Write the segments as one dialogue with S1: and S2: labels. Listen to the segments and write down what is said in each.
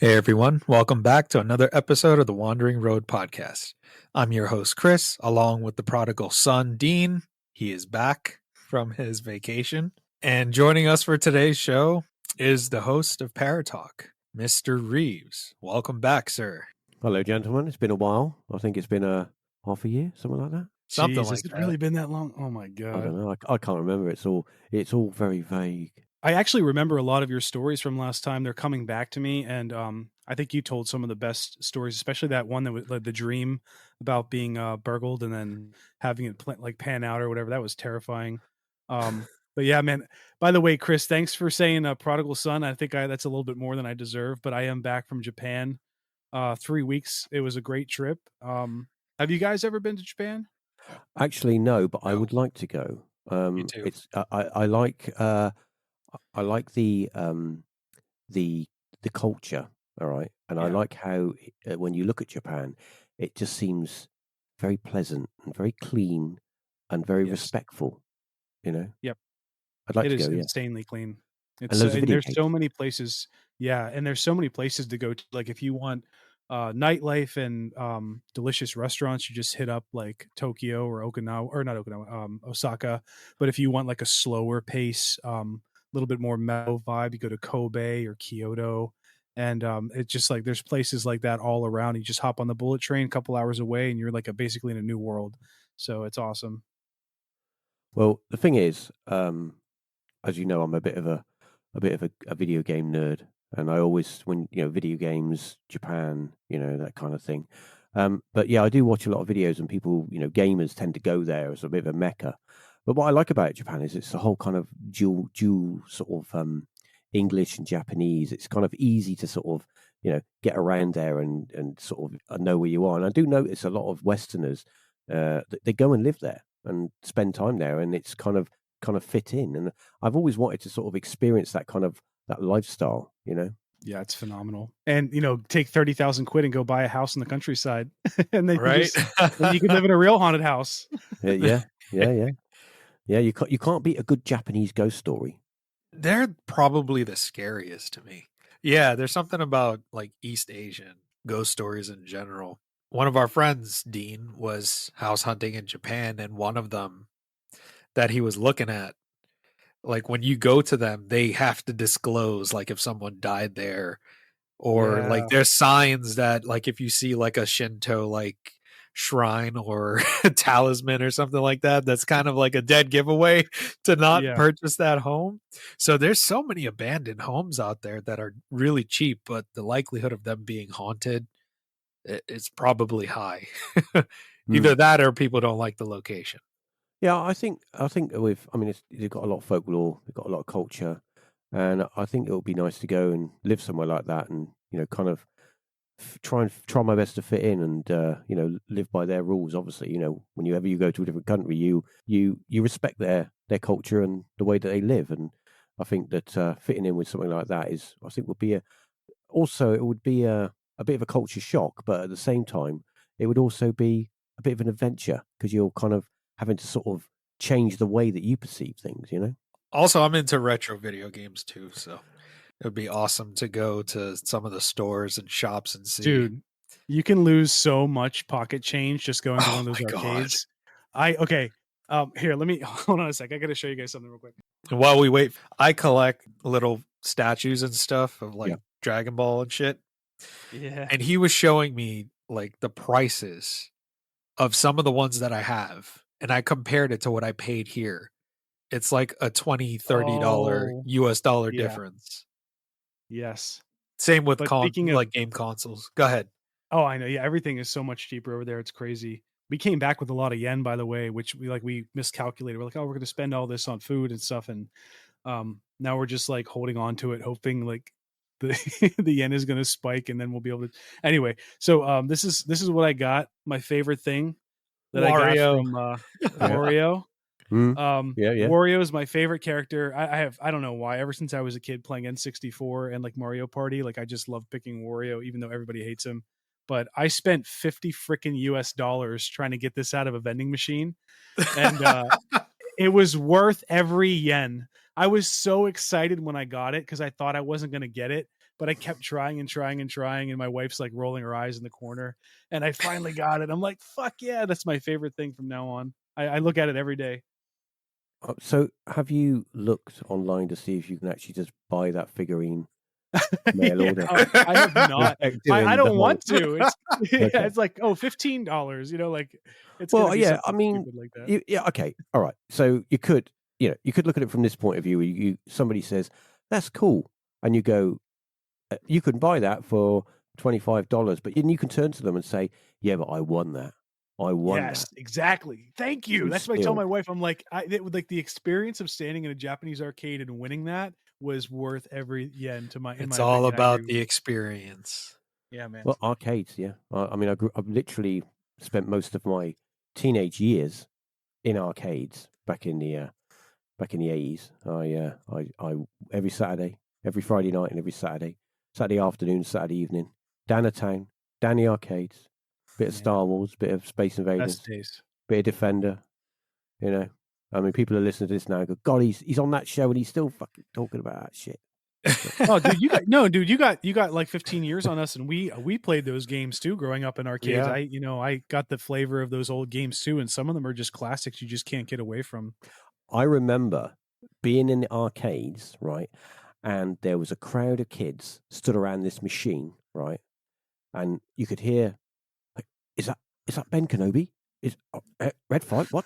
S1: Hey everyone, welcome back to another episode of the Wandering Road Podcast. I'm your host, Chris, along with the prodigal son, Dean. He is back from his vacation. And joining us for today's show is the host of Paratalk, Mr. Reeves. Welcome back, sir.
S2: Hello, gentlemen. It's been a while. I think it's been half a year, something like that.
S1: Something
S3: Jeez,
S1: like
S3: has it
S1: that.
S3: really been that long? Oh my
S2: I
S3: god!
S2: don't know. I can't remember. It's all very vague.
S3: I actually remember a lot of your stories from last time. They're coming back to me, and I think you told some of the best stories, especially that one that was like the dream about being burgled and then having it pan out or whatever. That was terrifying. But yeah, man. By the way, Chris, thanks for saying prodigal son. I think that's a little bit more than I deserve, but I am back from Japan. 3 weeks. It was a great trip. Have you guys ever been to Japan?
S2: Actually, no, but I
S1: No.
S2: would like to go.
S1: You too.
S2: It's I like the culture. All right, and I
S3: Yeah.
S2: like how when you look at Japan, it just seems very pleasant and very clean and very
S3: Yes.
S2: respectful. You know.
S3: Yep.
S2: I'd like
S3: It
S2: to
S3: is
S2: go. Yeah,
S3: insanely clean.
S2: and
S3: It's
S2: loads of
S3: and
S2: video
S3: there's so
S2: games.
S3: many places. Yeah, and there's so many places to go to. Like if you want nightlife and delicious restaurants, you just hit up like Tokyo or Okinawa or not Okinawa, Osaka. But if you want like a slower pace, a little bit more mellow vibe, you go to Kobe or Kyoto. And it's just like there's places like that all around. You just hop on the bullet train a couple hours away, and you're like basically in a new world. So it's awesome.
S2: Well, the thing is, as you know, I'm a bit of a video game nerd, and I always when video games, Japan, that kind of thing. But yeah, I do watch a lot of videos, and people, gamers tend to go there as a bit of a mecca. But what I like about Japan is it's the whole kind of dual sort of English and Japanese. It's kind of easy to sort of get around there and sort of know where you are. And I do notice a lot of Westerners they go and live there and spend time there, and it's kind of fit in. And I've always wanted to sort of experience that lifestyle.
S3: Yeah, it's phenomenal. And take 30,000 quid and go buy a house in the countryside, and then
S1: Right?
S3: then you can live in a real haunted house.
S2: Yeah. You can't beat a good Japanese ghost story.
S1: They're probably the scariest to me. Yeah, there's something about like East Asian ghost stories in general. One of our friends, Dean, was house hunting in Japan, and one of them that he was looking at, like when you go to them, they have to disclose like if someone died there, or like
S3: Yeah,
S1: there's signs that like if you see like a Shinto like shrine or talisman or something like that, that's kind of like a dead giveaway to not
S3: yeah,
S1: purchase that home. So there's so many abandoned homes out there that are really cheap, but the likelihood of them being haunted is probably high. Either that or people don't like the location.
S2: Yeah, I think they've got a lot of folklore, they've got a lot of culture, and I think it would be nice to go and live somewhere like that, and kind of try my best to fit in, and live by their rules. Obviously, whenever you go to a different country, you respect their culture and the way that they live, and I think that fitting in with something like that would be it would be a bit of a culture shock, but at the same time, it would also be a bit of an adventure because you're kind of having to sort of change the way that you perceive things.
S1: Also, I'm into retro video games too, so it would be awesome to go to some of the stores and shops and see.
S3: dude, you can lose so much pocket change just going to one
S1: Oh
S3: of those
S1: my God.
S3: arcades. Okay. Here, let me hold on a sec. I got to show you guys something real quick.
S1: And while we wait, I collect little statues and stuff of like
S2: Yeah.
S1: Dragon Ball and shit.
S3: Yeah.
S1: And he was showing me like the prices of some of the ones that I have. And I compared it to what I paid here. It's like a $20-$30
S3: Oh,
S1: US dollar
S3: yeah.
S1: difference.
S3: Yes.
S1: Same with
S3: But speaking of,
S1: like game consoles. Go ahead.
S3: oh, I know. Yeah, everything is so much cheaper over there. It's crazy. We came back with a lot of yen, by the way, which we miscalculated. We're like, oh, we're going to spend all this on food and stuff, and now we're just like holding on to it, hoping like the the yen is going to spike, and then we'll be able to. Anyway, so this is what I got. My favorite thing that I got
S1: Wario.
S3: from Wario.
S2: Yeah.
S3: Wario is my favorite character. I don't know why. Ever since I was a kid playing N64 and like Mario Party, like I just love picking Wario, even though everybody hates him. But I spent 50 freaking US dollars trying to get this out of a vending machine, and it was worth every yen. I was so excited when I got it because I thought I wasn't going to get it, but I kept trying and trying and trying, and my wife's like rolling her eyes in the corner, and I finally got it. I'm like, fuck yeah, that's my favorite thing from now on. I look at it every day.
S2: So, have you looked online to see if you can actually just buy that figurine mail
S3: Yeah,
S2: order?
S3: I have not.
S2: Like
S3: I
S2: doing the
S3: don't
S2: whole.
S3: want to. It's yeah,
S2: Okay.
S3: it's like, oh, $15, like it's gonna
S2: Well,
S3: be
S2: yeah. I
S3: something
S2: mean,
S3: stupid like that.
S2: yeah. Okay. All right. So you could, you could look at it from this point of view. Somebody says that's cool, and you go, you can buy that for $25, but then you can turn to them and say, yeah, but I won that. I won that.
S3: Yes, exactly. Thank you.
S2: And
S3: That's what I tell
S2: still,
S3: my wife. I'm like, like the experience of standing in a Japanese arcade and winning that was worth every yen to my in
S1: It's
S3: my
S1: all
S3: opinion. I agree
S1: about
S3: with
S1: the
S3: you.
S1: experience.
S3: Yeah, man.
S2: well, arcades. Yeah. I mean, I've literally spent most of my teenage years in arcades back in the 80s. I every Saturday, every Friday night, and every Saturday afternoon, Saturday evening, down the town, down the arcades, bit of
S3: Yeah.
S2: Star Wars, bit of Space
S3: Best
S2: Invaders,
S3: days.
S2: bit of Defender. You know, I mean, people are listening to this now and go, God, he's on that show and he's still fucking talking about that shit.
S3: Oh, dude, you got like 15 years on us, and we played those games too growing up in arcades.
S1: Yeah.
S3: I got the flavor of those old games too, and some of them are just classics you just can't get away from.
S2: I remember being in the arcades, right, and there was a crowd of kids stood around this machine, right, and you could hear, like, is that Ben Kenobi? Is Red Fight? What?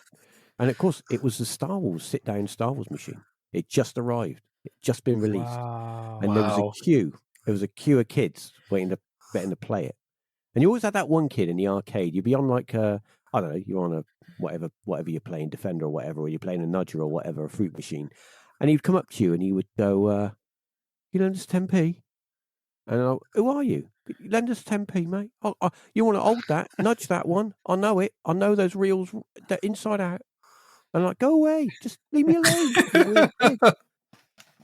S2: And of course, it was the Star Wars sit down Star Wars machine. It just arrived. It just been released,
S3: Wow.
S2: and there was a
S1: Wow.
S2: queue. There was a queue of kids waiting to play it. And you always had that one kid in the arcade. You'd be on like I don't know, you're on a whatever you're playing, Defender or whatever, or you're playing a Nudger or whatever, a fruit machine, and he'd come up to you and he would go, "You lend us 10p?" And who are you? "You lend us 10p, mate. You want to hold that? Nudge that one. I know it. I know those reels that inside out." And like, go away, just leave me alone, you weird kid.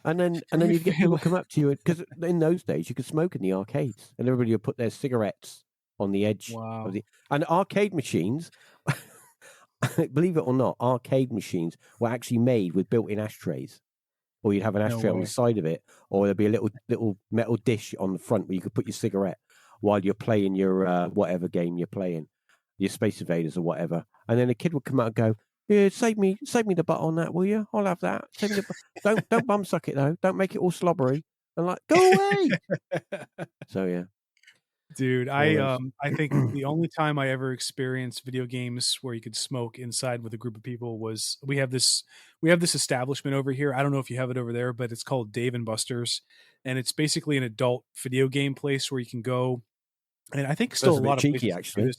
S2: And then you'd get people come up to you because in those days you could smoke in the arcades, and everybody would put their cigarettes on the edge
S3: Wow.
S2: of the and arcade machines. Believe it or not, arcade machines were actually made with built-in ashtrays, or you'd have an
S3: No
S2: ashtray on
S3: way.
S2: the side of it, or there'd be a little metal dish on the front where you could put your cigarette while you're playing your whatever game you're playing, your Space Invaders or whatever. And then a kid would come out and go, "Yeah, save me the butt on that, will you? I'll have that. Save me the don't bum suck it though. Don't make it all slobbery." And like, go away. So yeah,
S3: Dude,
S2: all those.
S3: I think the only time I ever experienced video games where you could smoke inside with a group of people was we have this establishment over here. I don't know if you have it over there, but it's called Dave and Buster's, and it's basically an adult video game place where you can go. And I think still
S2: That's
S3: a
S2: a bit
S3: lot of
S2: cheeky,
S3: places do
S2: actually.
S3: this.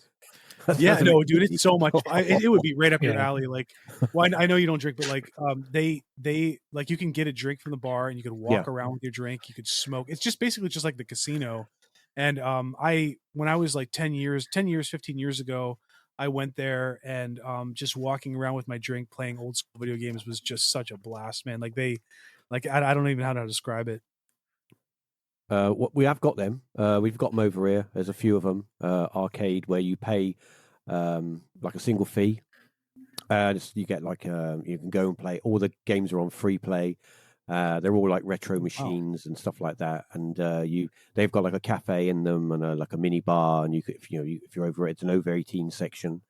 S2: Yeah,
S3: No, dude, it's so much. It would be right up your
S1: Yeah.
S3: alley. Like, well, I know you don't drink, but like, they like you can get a drink from the bar and you could walk around with your drink. You could smoke. It's just basically just like the casino. And when I was like 10 years, 15 years ago, I went there and just walking around with my drink, playing old school video games was just such a blast, man. I don't even know how to describe it.
S2: We have got them. We've got them over here. There's a few of them. Arcade where you pay like a single fee. You get like you can go and play. All the games are on free play. They're all like retro machines and stuff like that. And they've got like a cafe in them and like a mini bar. And you could, if you're over it, it's an over 18 section.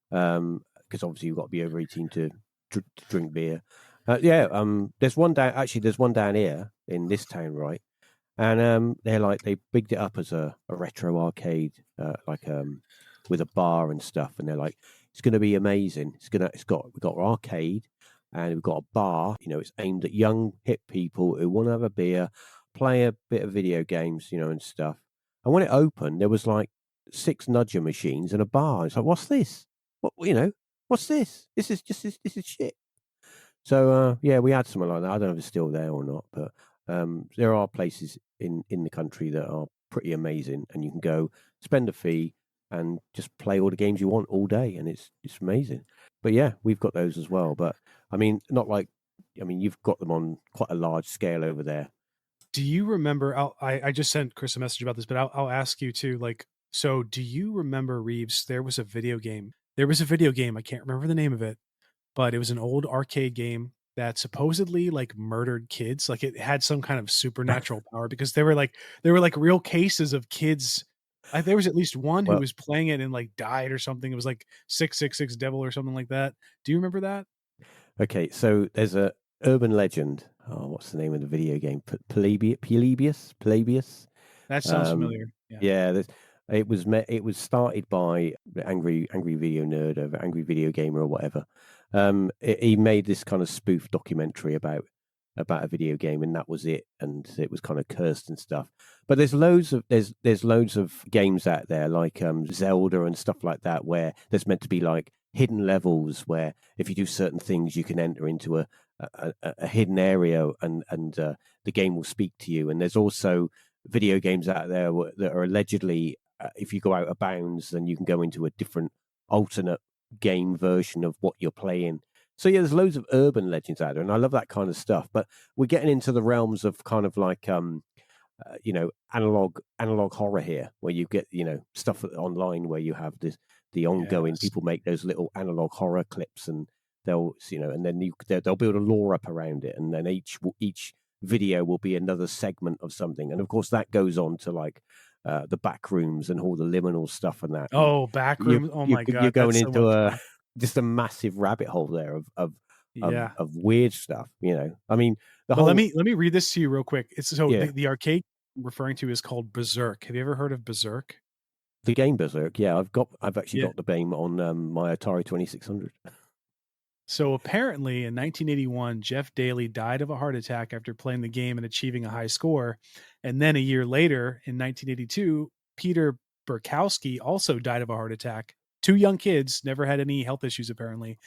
S2: Because obviously you've got to be over 18 to drink beer. There's one down. Actually, there's one down here in this town, right? And they bigged it up as a retro arcade, with a bar and stuff. And they're like, it's going to be amazing. We've got arcade, and we've got a bar. It's aimed at young hip people who want to have a beer, play a bit of video games, and stuff. And when it opened, there was like 6 nudger machines and a bar. It's like, what's this? What's this? This is shit. So we had something like that. I don't know if it's still there or not, but there are places in the country that are pretty amazing, and you can go spend a fee and just play all the games you want all day, and it's amazing. But yeah, we've got those as well. But I mean, you've got them on quite a large scale over there.
S3: Do you remember? I just sent Chris a message about this, but I'll ask you too. Like, so do you remember, Reeves? There was a video game. I can't remember the name of it, but it was an old arcade game that supposedly like murdered kids. Like it had some kind of supernatural power because there were like real cases of kids. There was at least one who
S2: Well,
S3: was playing it and like died or something. It was like 666 Devil or something like that. Do you remember that?
S2: okay, so there's a urban legend. Oh, what's the name of the video game? Polybius.
S3: That sounds
S2: Um,
S3: familiar. Yeah.
S2: yeah, it was started by the angry video nerd or angry video gamer or whatever. He made this kind of spoof documentary about a video game, and that was it. And it was kind of cursed and stuff. But there's loads of games out there like Zelda and stuff like that, where there's meant to be like hidden levels where if you do certain things, you can enter into a hidden area, and the game will speak to you. And there's also video games out there that are allegedly, if you go out of bounds, then you can go into a different alternate game version of what you're playing. So yeah, there's loads of urban legends out there, and I love that kind of stuff. But we're getting into the realms of kind of like analog horror here, where you get stuff online where you have the ongoing.
S3: Yes.
S2: People make those little analog horror clips, and they'll and then they'll build a lore up around it, and then each video will be another segment of something, and of course that goes on to like the back rooms and all the liminal stuff and that.
S3: Oh, back room. Oh my
S2: You're
S3: God.
S2: going
S3: That's so
S2: into
S3: much
S2: a
S3: fun.
S2: just a massive rabbit hole there
S3: Yeah.
S2: of weird stuff. I mean, the
S3: But
S2: whole
S3: let me read this to you real quick. It's so
S2: yeah,
S3: the arcade I'm referring to is called Berserk. Have you ever heard of Berserk?
S2: the game Berserk. Yeah, I've actually
S3: Yeah.
S2: got the game on my Atari 2600.
S3: So apparently in 1981, Jeff Daly died of a heart attack after playing the game and achieving a high score. And then a year later, in 1982, Peter Burkowski also died of a heart attack. Two young kids, never had any health issues apparently,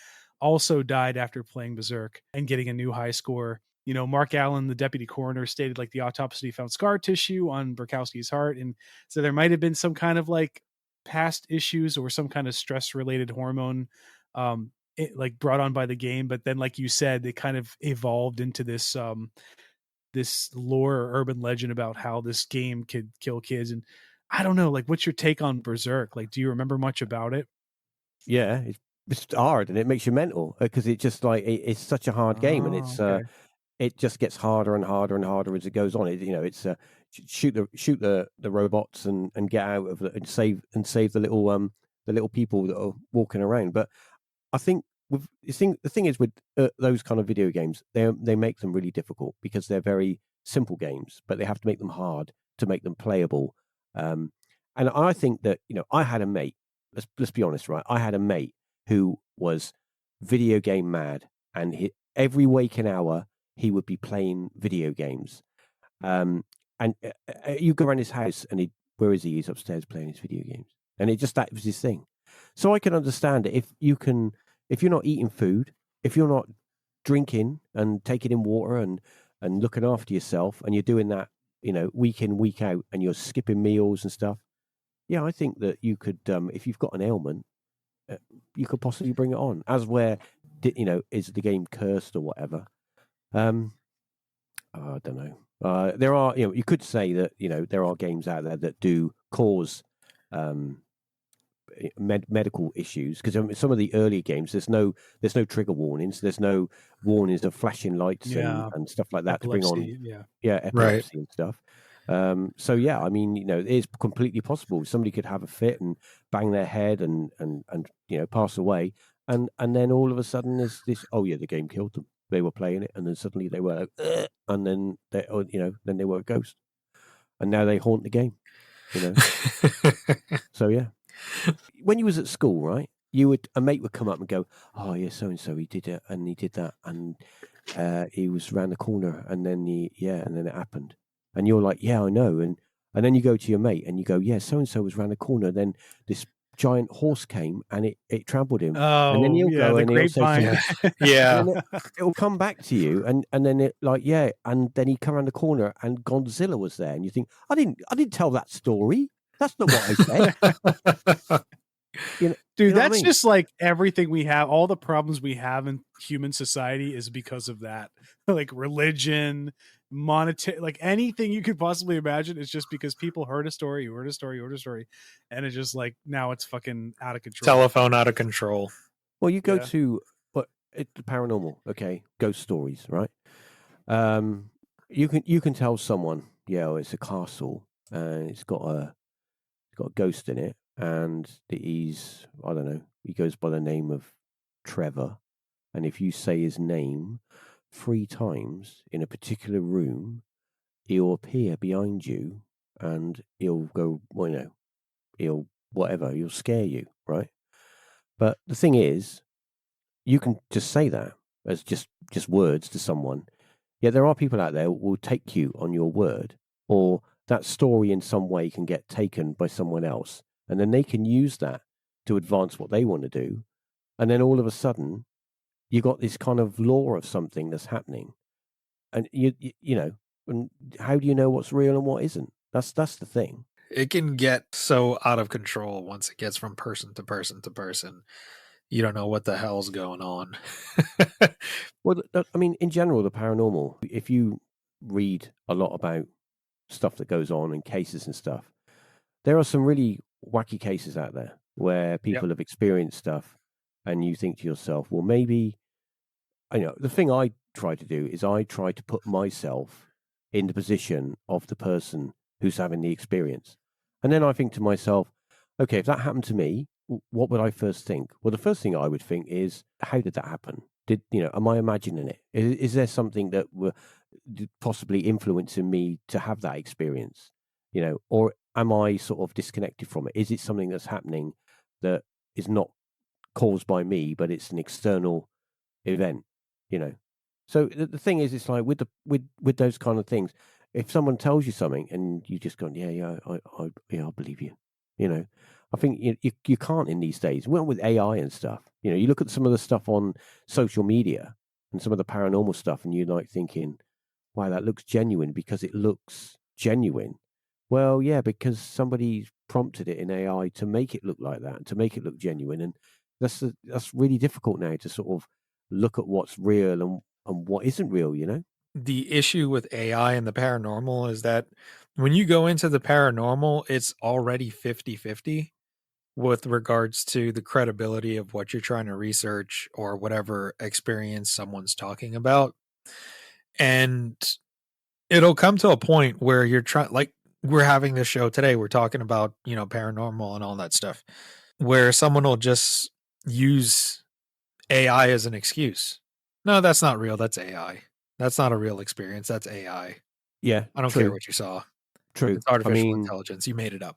S3: also died after playing Berserk and getting a new high score. Mark Allen, the deputy coroner, stated like the autopsy found scar tissue on Burkowski's heart. And so there might have been some kind of like past issues or some kind of stress related hormone like brought on by the game, but then like you said, they kind of evolved into this this lore or urban legend about how this game could kill kids. And I don't know, like what's your take on Berserk? Like, do you remember much about it?
S2: Yeah, it's hard and it makes you mental because it just like it's such a hard game, and
S3: Oh, okay.
S2: it just gets harder and harder and harder as it goes on. It's shoot the robots and get out of it and save the little people that are walking around. But I think the thing is with those kind of video games, they make them really difficult because they're very simple games, but they have to make them hard to make them playable. And I think that I had a mate. Let's be honest, right? I had a mate who was video game mad, and every waking hour he would be playing video games. And you go around his house, and where is he? He's upstairs playing his video games, and that was his thing. So I can understand it if you're not eating food, if you're not drinking and taking in water and looking after yourself, and you're doing that, week in, week out, and you're skipping meals and stuff. Yeah, I think that you could, if you've got an ailment, you could possibly bring it on. As where, is the game cursed or whatever? I don't know. There are, you could say that, there are games out there that do cause medical issues because some of the earlier games there's no trigger warnings, there's no warnings of flashing lights and stuff like that to bring on epilepsy and stuff. So yeah, I mean, it is completely possible somebody could have a fit and bang their head and pass away, and then all of a sudden there's this, oh yeah, the game killed them, they were playing it, and then suddenly they were like, and then then they were a ghost, and now they haunt the game. So yeah. When you was at school, right? A mate would come up and go, "Oh yeah, so and so he did it, and he did that, and he was around the corner, and then and then it happened." And you're like, "Yeah, I know." And then you go to your mate and you go, "Yeah, so and so was around the corner. Then this giant horse came and it trampled him." And then
S3: Oh
S2: he'll
S3: yeah,
S2: go
S3: the
S2: and he'll say
S3: grapevine.
S2: something,
S1: Yeah.
S2: and then it'll come back to you, and then it like and then he come around the corner and Godzilla was there, and you think, I didn't tell that story. That's not what I said.
S3: Dude,
S2: what I
S3: that's
S2: mean?
S3: just like everything we have. All the problems we have in human society is because of that. Like religion, monetary, like anything you could possibly imagine. It's just because people heard a story, and it's just like now it's fucking out of control.
S1: Telephone out of control.
S2: Well, you go
S3: Yeah.
S2: to the paranormal, okay, ghost stories, right? You can tell someone, yeah, well, it's a castle and it's got a ghost in it, and he's, I don't know, he goes by the name of Trevor, and if you say his name 3 times in a particular room, he'll appear behind you, and he'll go, well, he'll whatever, he'll scare you, right? But the thing is, you can just say that as just words to someone. Yeah, there are people out there who will take you on your word, or that story in some way can get taken by someone else, and then they can use that to advance what they want to do. And then all of a sudden, you got this kind of law of something that's happening, and you know, and how do you know what's real and what isn't? That's the thing.
S1: It can get so out of control once it gets from person to person to person. You don't know what the hell's going on.
S2: Well, I mean, in general, the paranormal. If you read a lot about stuff that goes on and cases and stuff, there are some really wacky cases out there where
S1: Yep.
S2: people have experienced stuff, and you think to yourself, well, maybe, the thing I try to do is I try to put myself in the position of the person who's having the experience. And then I think to myself, okay, if that happened to me, what would I first think? Well, the first thing I would think is, how did that happen? Am I imagining it? Is there something that were possibly influencing me to have that experience? Or am I sort of disconnected from it? Is it something that's happening that is not caused by me, but it's an external event? you know so the thing is, it's like with those kind of things, if someone tells you something and you just go, yeah, I believe you. I think you can't in these days, well, with AI and stuff. You look at some of the stuff on social media and some of the paranormal stuff, and you're like thinking, wow, that looks genuine because it looks genuine. Well, yeah, because somebody prompted it in AI to make it look like that, to make it look genuine. And that's really difficult now to sort of look at what's real and what isn't real.
S1: The issue with AI and the paranormal is that when you go into the paranormal, it's already 50-50 with regards to the credibility of what you're trying to research or whatever experience someone's talking about. And it'll come to a point where you're trying, like we're having this show today, we're talking about, paranormal and all that stuff, where someone will just use AI as an excuse. No, that's not real. That's AI. That's not a real experience. That's AI.
S2: Yeah,
S1: I don't care
S2: true,
S1: what you saw.
S2: true.
S1: It's
S2: I
S1: artificial
S2: mean,
S1: intelligence. You made it up.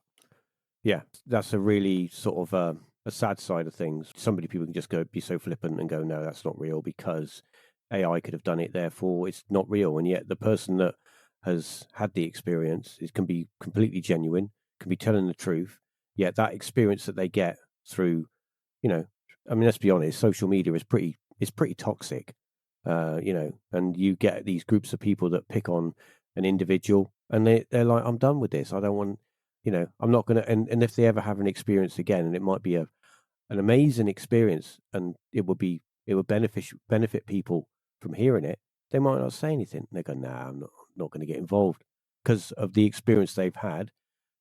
S2: yeah, that's a really sort of a sad side of things. People can just be so flippant and go, no, that's not real because AI could have done it. Therefore, it's not real. And yet, the person that has had the experience can be completely genuine, can be telling the truth. Yet, that experience that they get through, let's be honest, social media is pretty toxic. And you get these groups of people that pick on an individual, and they're like, I'm done with this. I don't want. I'm not going to, and if they ever have an experience again, and it might be an amazing experience, and it would benefit people from hearing it, they might not say anything. They go, nah, I'm not going to get involved because of the experience they've had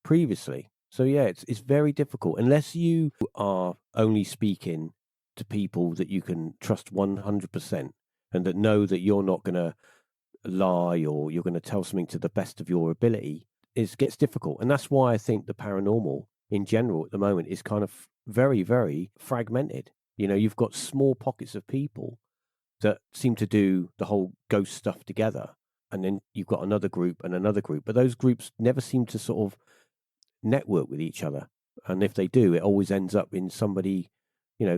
S2: previously. So yeah, it's very difficult unless you are only speaking to people that you can trust 100%, and that know that you're not going to lie, or you're going to tell something to the best of your ability. It gets difficult. And that's why I think the paranormal in general at the moment is kind of very, very fragmented. You've got small pockets of people that seem to do the whole ghost stuff together. And then you've got another group and another group, but those groups never seem to sort of network with each other. And if they do, it always ends up in somebody,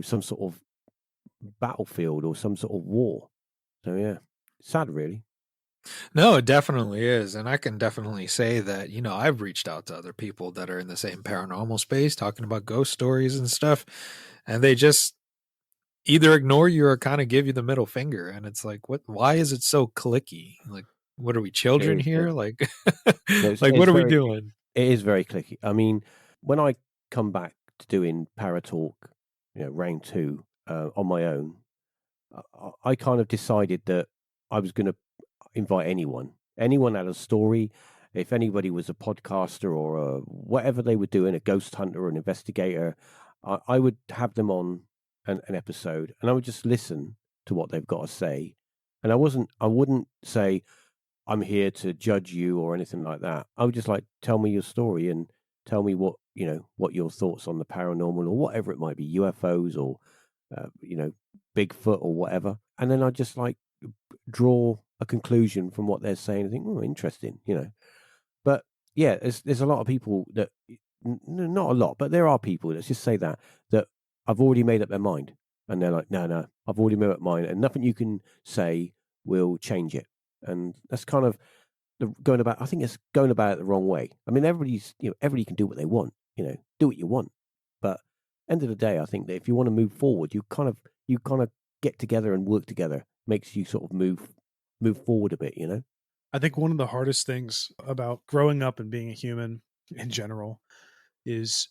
S2: some sort of battlefield or some sort of war. So yeah, sad, really.
S1: No, it definitely is. And I can definitely say that, I've reached out to other people that are in the same paranormal space talking about ghost stories and stuff. And they just either ignore you or kind of give you the middle finger. And it's like, why is it so clicky? Like, what are we,
S2: It
S1: children
S2: is, yeah.
S1: here? Like,
S2: No,
S1: like, what are we doing?
S2: it is very clicky. I mean, when I come back to doing Paratalk, round two on my own, I kind of decided that I was going to invite anyone had a story. If anybody was a podcaster or whatever they were doing, a ghost hunter or an investigator, I would have them on an episode, and I would just listen to what they've got to say. And I wouldn't say I'm here to judge you or anything like that. I would just like, tell me your story and tell me what your thoughts on the paranormal or whatever it might be, UFOs or Bigfoot or whatever. And then I just like draw a conclusion from what they're saying and think, oh, interesting, But yeah, there's a lot of people that, not a lot, but there are people, let's just say that I've already made up their mind. And they're like, no, I've already made up mine and nothing you can say will change it. And that's kind of I think it's going about it the wrong way. I mean, everybody can do what they want, do what you want. But end of the day, I think that if you want to move forward, you kind of get together and work together. Makes you sort of move forward a bit,
S3: I think one of the hardest things about growing up and being a human in general is,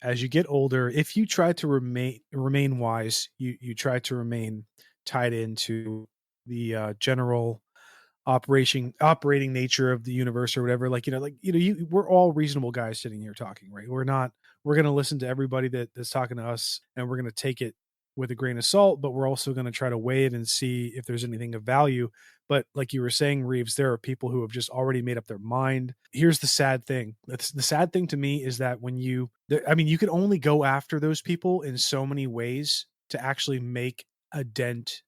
S3: as you get older, if you try to remain wise, you try to remain tied into the general operating nature of the universe or whatever. We're all reasonable guys sitting here talking, right? We're going to listen to everybody that's talking to us, and we're going to take it with a grain of salt, but we're also going to try to weigh it and see if there's anything of value. But like you were saying, Reeves, there are people who have just already made up their mind. Here's the sad thing. The sad thing to me is that you can only go after those people in so many ways to actually make a dent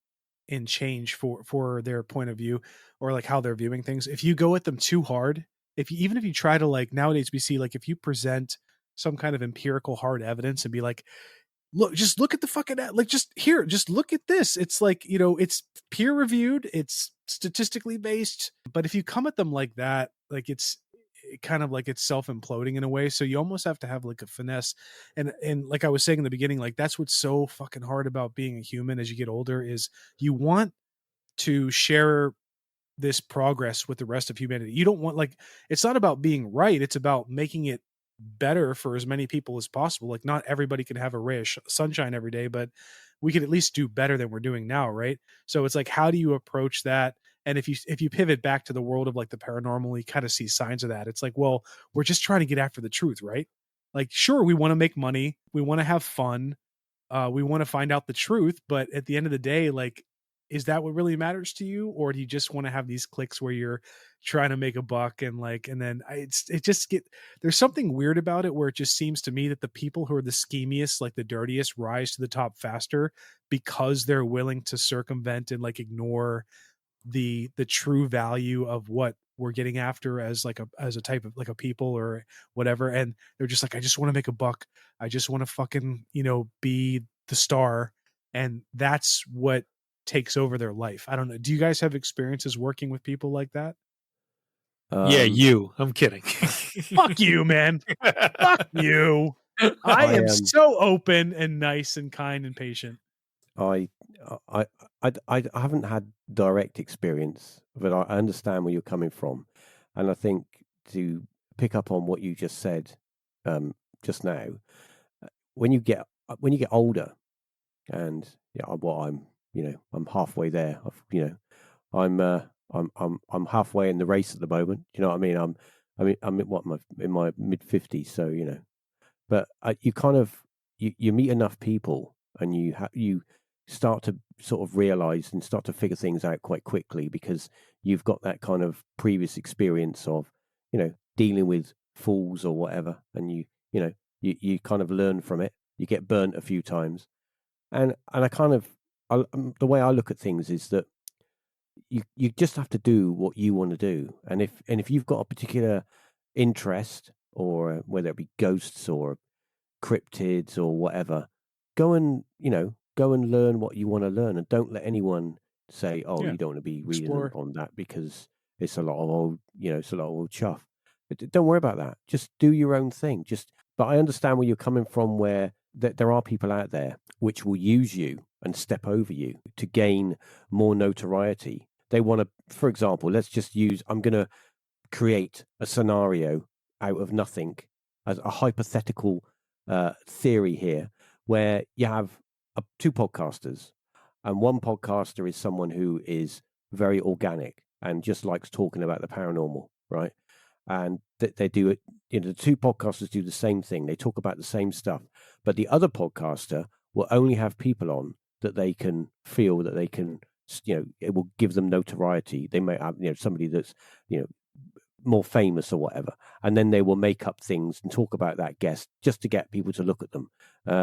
S3: in change for their point of view or like how they're viewing things. If you go at them too hard, even if you try to, like, nowadays we see, like, if you present some kind of empirical hard evidence and be like, just look at the fucking, like, just look at this. It's like, it's peer reviewed, it's statistically based. But if you come at them like that, like, it's kind of like it's self imploding in a way. So you almost have to have like a finesse. And like I was saying in the beginning, like, that's what's so fucking hard about being a human as you get older is you want to share this progress with the rest of humanity. You don't want, like, it's not about being right. It's about making it better for as many people as possible. Like, not everybody can have a ray of sunshine every day, but we could at least do better than we're doing now. Right. So it's like, how do you approach that? And if you pivot back to the world of like the paranormal, you kind of see signs of that. It's like, well, we're just trying to get after the truth, right? Like, sure, we want to make money. We want to have fun. We want to find out the truth. But at the end of the day, like, is that what really matters to you? Or do you just want to have these clicks where you're trying to make a buck and then there's something weird about it where it just seems to me that the people who are the schemiest, like the dirtiest, rise to the top faster because they're willing to circumvent and like ignore the true value of what we're getting after as a type of like a people or whatever. And they're just like, I just want to make a buck. I just want to fucking, be the star. And that's what takes over their life. I don't know. Do you guys have experiences working with people like that?
S1: Yeah, I'm kidding.
S3: Fuck you, man. Fuck you. I am so open and nice and kind and patient.
S2: I haven't had direct experience, but I understand where you're coming from, and I think to pick up on what you just said just now, when you get older, and I'm halfway there. I'm halfway in the race at the moment. You know what I mean? I'm in my mid-50s, so But you kind of you meet enough people, and you start to sort of realize and start to figure things out quite quickly because you've got that kind of previous experience of dealing with fools or whatever, and you kind of learn from it. You get burnt a few times, and the way I look at things is that you just have to do what you want to do, and if you've got a particular interest, or whether it be ghosts or cryptids or whatever, go and learn what you want to learn, and don't let anyone say, "Oh, you don't want to be reading on that because it's a lot of old chuff." But don't worry about that. Just do your own thing. But I understand where you're coming from, where there are people out there which will use you and step over you to gain more notoriety. They want to, for example, I'm going to create a scenario out of nothing as a hypothetical theory here, where you have two podcasters, and one podcaster is someone who is very organic and just likes talking about the paranormal, right? And they do it. The two podcasters do the same thing. They talk about the same stuff, but the other podcaster will only have people on that they can feel that they can, it will give them notoriety. They may have, somebody that's, more famous or whatever, and then they will make up things and talk about that guest just to get people to look at them.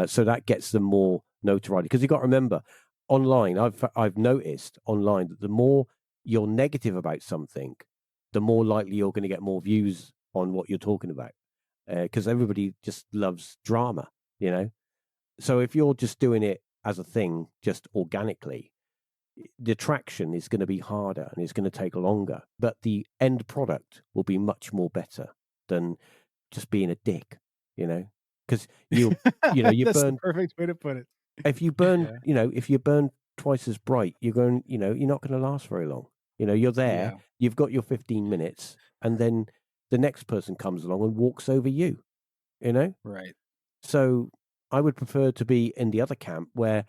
S2: So that gets them more notoriety. Because you've got to remember, online, I've noticed online that the more you're negative about something, the more likely you're going to get more views on what you're talking about. Because everybody just loves drama, So if you're just doing it as a thing, just organically, the traction is going to be harder and it's going to take longer, but the end product will be much more better than just being a dick, because you
S3: That's the
S2: burn.
S3: perfect way to put it.
S2: If you burn,
S1: Yeah.
S2: if you burn twice as bright, you're going, you're not going to last very long. You're there,
S1: Yeah.
S2: you've got your 15 minutes, and then the next person comes along and walks over you,
S1: Right.
S2: So I would prefer to be in the other camp where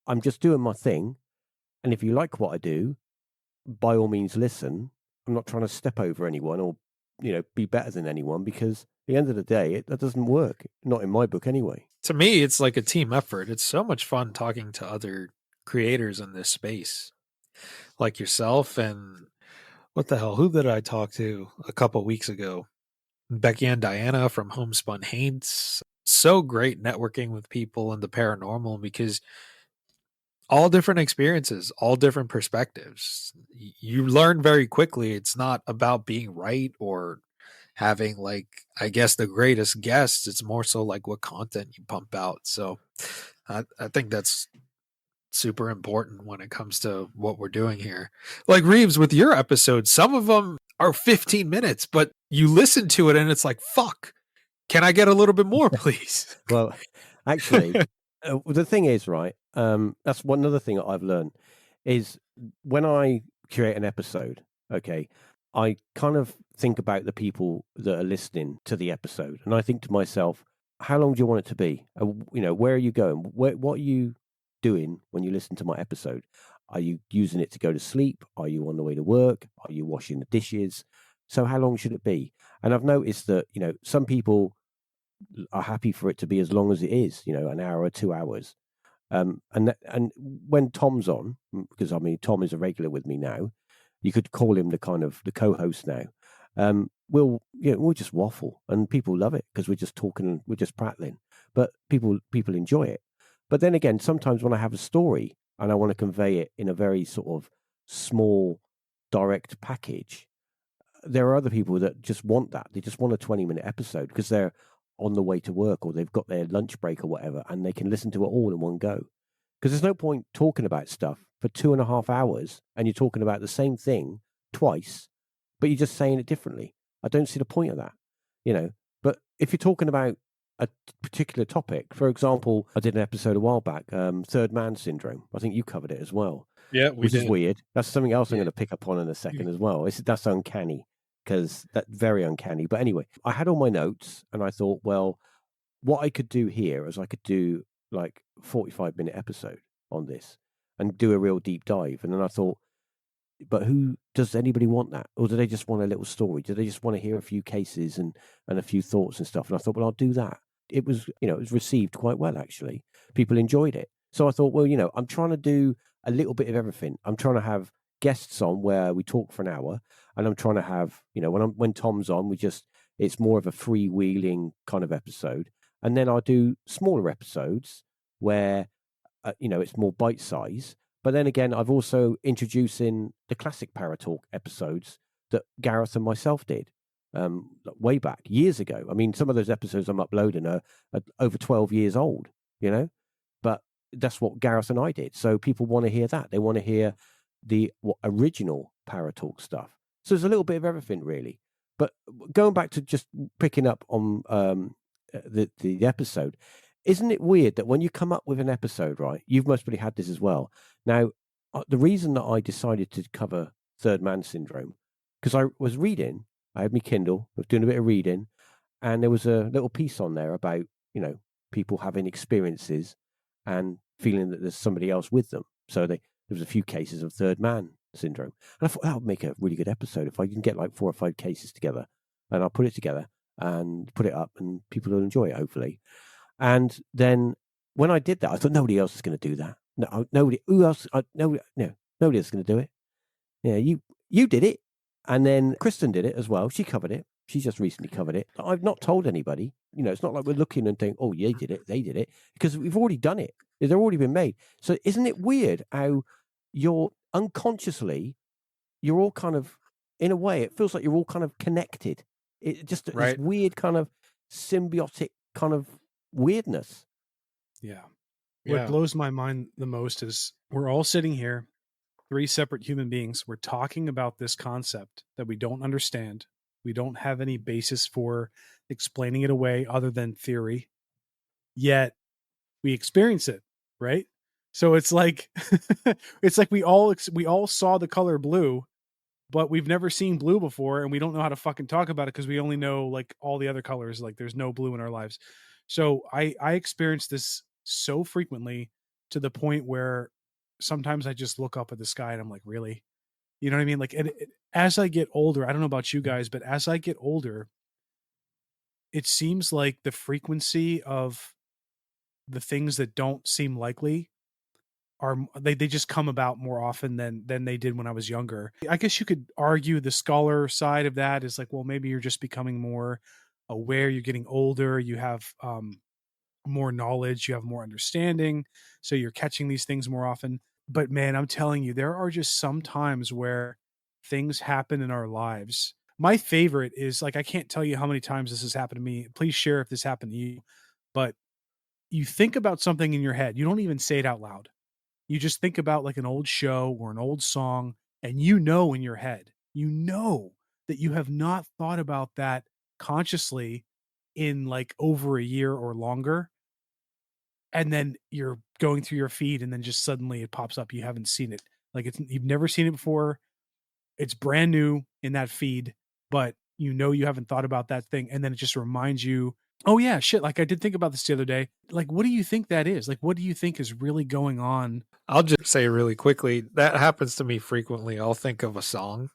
S2: I'm just doing my thing. And if you like what I do, by all means, listen. I'm not trying to step over anyone or, be better than anyone, because at the end of the day, that doesn't work. Not in my book anyway.
S1: To me, it's like a team effort. It's so much fun talking to other creators in this space, like yourself. And what the hell? Who did I talk to a couple weeks ago? Becky and Diana from Homespun Haints. So great networking with people in the paranormal, because all different experiences, all different perspectives. You learn very quickly. It's not about being right or having, like, I guess, the greatest guests. It's more so like what content you pump out. So I think that's super important when it comes to what we're doing here. Like Reeves, with your episodes, some of them are 15 minutes, but you listen to it and it's like, fuck, can I get a little bit more, please?
S2: Well, actually, the thing is, right, that's one other thing that I've learned is when I create an episode, okay, I kind of think about the people that are listening to the episode, and I think to myself, how long do you want it to be? Where are you going? What are you doing when you listen to my episode? Are you using it to go to sleep? Are you on the way to work? Are you washing the dishes? So how long should it be? And I've noticed that, some people are happy for it to be as long as it is, an hour or 2 hours. And when Tom's on, because I mean Tom is a regular with me now, you could call him the co-host now. We'll just waffle, and people love it because we're just talking and we're just prattling. But people enjoy it. But then again, sometimes when I have a story and I want to convey it in a very sort of small, direct package, there are other people that just want that. They just want a 20-minute episode because they're on the way to work or they've got their lunch break or whatever, and they can listen to it all in one go. Because there's no point talking about stuff for 2.5 hours and you're talking about the same thing twice, but you're just saying it differently. I don't see the point of that, But if you're talking about a particular topic, for example, I did an episode a while back, third man syndrome. I think you covered it as well.
S1: Yeah, we
S2: which
S1: did.
S2: is weird. That's something else I'm
S1: Yeah.
S2: going to pick up on in a second as well. That's uncanny, because that's very uncanny. But anyway, I had all my notes and I thought, well, what I could do here is I could do like 45-minute episode on this and do a real deep dive. And then I thought, but does anybody want that? Or do they just want a little story? Do they just want to hear a few cases and a few thoughts and stuff? And I thought, well, I'll do that. It was, it was received quite well, actually. People enjoyed it. So I thought, well, I'm trying to do a little bit of everything. I'm trying to have guests on where we talk for an hour, and I'm trying to have, when Tom's on, it's more of a freewheeling kind of episode. And then I'll do smaller episodes where, it's more bite size. But then again, I've also introducing the classic Paratalk episodes that Gareth and myself did way back years ago. I mean, some of those episodes I'm uploading are over 12 years old, but that's what Gareth and I did. So people want to hear that. They want to hear the original Paratalk stuff. So there's a little bit of everything, really. But going back to just picking up on the episode, isn't it weird that when you come up with an episode, right, you've most probably had this as well. Now, the reason that I decided to cover third man syndrome, because I was reading, I had my Kindle, I was doing a bit of reading, and there was a little piece on there about, people having experiences and feeling that there's somebody else with them. So there was a few cases of third man syndrome. And I thought that would make a really good episode if I can get like 4 or 5 cases together, and I'll put it together and put it up and people will enjoy it, hopefully. And then when I did that, I thought nobody else is going to do that. No, nobody. Who else? No, nobody else is going to do it. Yeah, you did it, and then Kristen did it as well. She covered it. She's just recently covered it. I've not told anybody. It's not like we're looking and thinking, "Oh, they did it," because we've already done it. They've already been made. So isn't it weird how you're unconsciously, you're all kind of, in a way, it feels like you're all kind of connected. It just this
S1: Right.
S2: weird kind of symbiotic kind of weirdness.
S3: Yeah.
S1: Yeah.
S3: What blows my mind the most is we're all sitting here, 3 separate human beings. We're talking about this concept that we don't understand. We don't have any basis for explaining it away other than theory. Yet we experience it, right? So it's like it's like we all saw the color blue, but we've never seen blue before, and we don't know how to fucking talk about it because we only know like all the other colors. Like there's no blue in our lives. So I experience this so frequently to the point where sometimes I just look up at the sky and I'm like, really? You know what I mean? Like as I get older, I don't know about you guys, but as I get older, it seems like the frequency of the things that don't seem likely are they just come about more often than they did when I was younger. I guess you could argue the scholar side of that is like, well, maybe you're just becoming more aware, you're getting older, you have more knowledge, you have more understanding, so you're catching these things more often. But man, I'm telling you, there are just some times where things happen in our lives. My favorite is like, I can't tell you how many times this has happened to me. Please share if this happened to you. But you think about something in your head, you don't even say it out loud. You just think about like an old show or an old song, and in your head, that you have not thought about that consciously in like over a year or longer. And then you're going through your feed and then just suddenly it pops up. You haven't seen it. Like you've never seen it before. It's brand new in that feed, but you haven't thought about that thing. And then it just reminds you, oh yeah, shit. Like I did think about this the other day. Like, what do you think that is? Like, what do you think is really going on?
S1: I'll just say really quickly, that happens to me frequently. I'll think of a song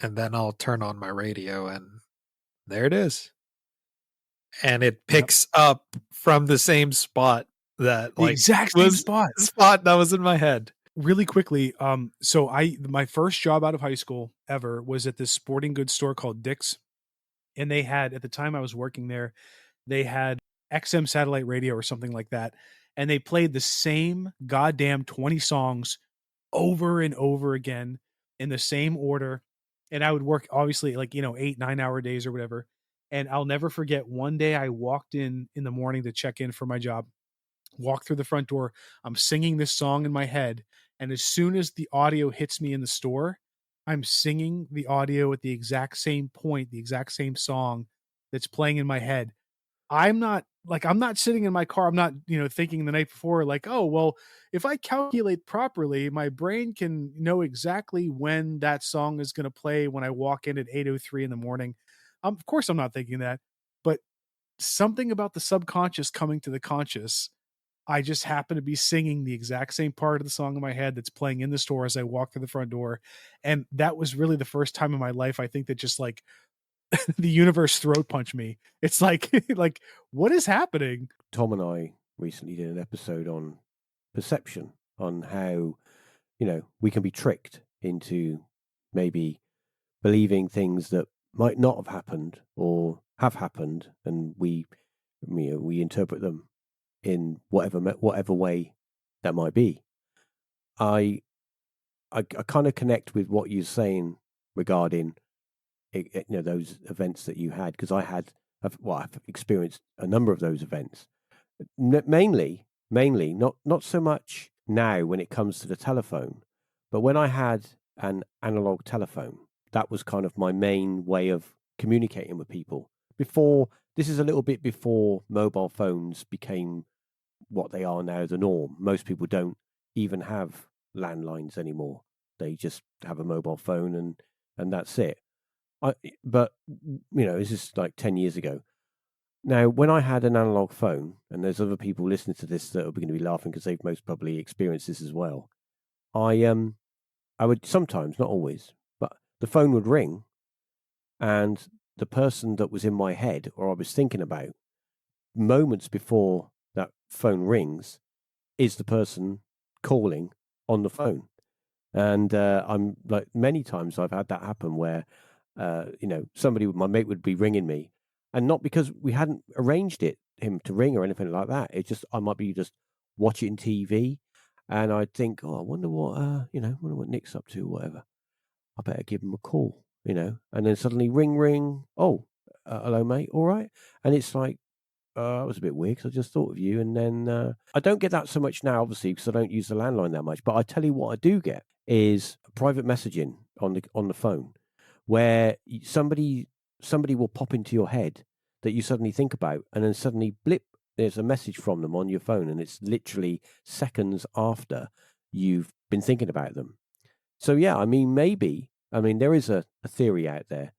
S1: and then I'll turn on my radio and there it is. And it
S3: Yep.
S1: picks up from the same spot that
S3: The
S1: like
S3: exact same
S1: was
S3: spot.
S1: the spot that was in my head.
S3: Really quickly, so my first job out of high school ever was at this sporting goods store called Dick's. And they had, at the time I was working there, they had XM satellite radio or something like that. And they played the same goddamn 20 songs over and over again in the same order. And I would work obviously like, 8-9 hour days or whatever. And I'll never forget one day I walked in the morning to check in for my job, walk through the front door. I'm singing this song in my head. And as soon as the audio hits me in the store, I'm singing the audio at the exact same point, the exact same song that's playing in my head. I'm not sitting in my car. I'm not, thinking the night before, like, oh, well, if I calculate properly, my brain can know exactly when that song is going to play when I walk in at 8:03 in the morning. Of course, I'm not thinking that, but something about the subconscious coming to the conscious. I just happen to be singing the exact same part of the song in my head that's playing in the store as I walk through the front door. And that was really the first time in my life, I think, that just like the universe throat punched me. It's like, like, what is happening?
S2: Tom and I recently did an episode on perception, on how, we can be tricked into maybe believing things that might not have happened or have happened, and we interpret them in whatever way that might be. I kind of connect with what you're saying regarding those events that you had, because I've experienced a number of those events. Mainly not so much now when it comes to the telephone, but when I had an analog telephone, that was kind of my main way of communicating with people. This is a little bit before mobile phones became what they are now, the norm. Most people don't even have landlines anymore. They just have a mobile phone and that's it. But this is like 10 years ago. Now, when I had an analog phone, and there's other people listening to this that are going to be laughing because they've most probably experienced this as well. I would sometimes, not always, but the phone would ring, and the person that was in my head or I was thinking about moments before that phone rings is the person calling on the phone. And I'm like, many times I've had that happen where, my mate would be ringing me, and not because we hadn't arranged him to ring or anything like that. It's just I might be just watching TV, and I'd think, oh, I wonder what Nick's up to, or whatever. I better give him a call, And then suddenly, ring, ring. Oh, hello, mate. All right. And it's like, that was a bit weird because I just thought of you. And then I don't get that so much now, obviously, because I don't use the landline that much. But I tell you what I do get is private messaging on the phone, where somebody will pop into your head that you suddenly think about, and then suddenly blip, there's a message from them on your phone, and it's literally seconds after you've been thinking about them. So yeah, I mean, there is a theory out there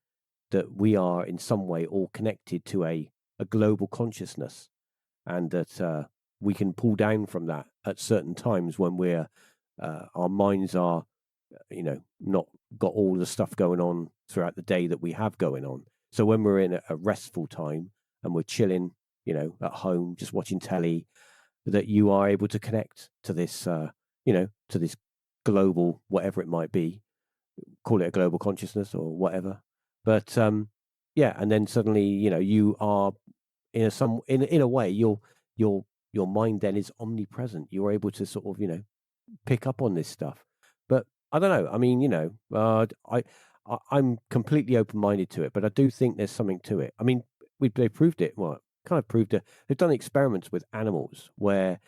S2: that we are in some way all connected to a global consciousness, and that we can pull down from that at certain times when our minds are, not got all the stuff going on throughout the day that we have going on. So when we're in a restful time and we're chilling, at home, just watching telly, that you are able to connect to this, to this global, whatever it might be, call it a global consciousness or whatever. But yeah, and then suddenly, you are in a way, your mind then is omnipresent. You're able to sort of, pick up on this stuff. But I don't know. I mean, I'm completely open minded to it, but I do think there's something to it. I mean, they proved it. Well, kind of proved it. They've done experiments with animals where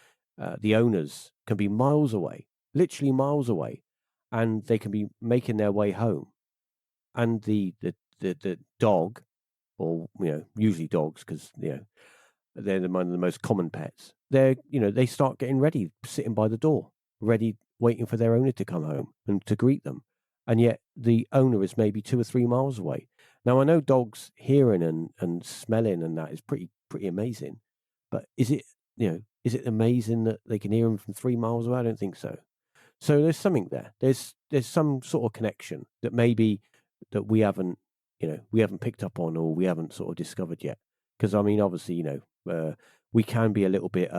S2: the owners can be miles away, literally miles away, and they can be making their way home, and the dog, or usually dogs, because they're one of the most common pets. They start getting ready, sitting by the door, ready, waiting for their owner to come home and to greet them. And yet the owner is maybe 2 or 3 miles away. Now I know dogs hearing and smelling and that is pretty amazing, but is it amazing that they can hear them from 3 miles away? I don't think so. So there's something there. There's some sort of connection that maybe that we haven't picked up on, or we haven't sort of discovered yet. Because I mean, obviously, we can be a little bit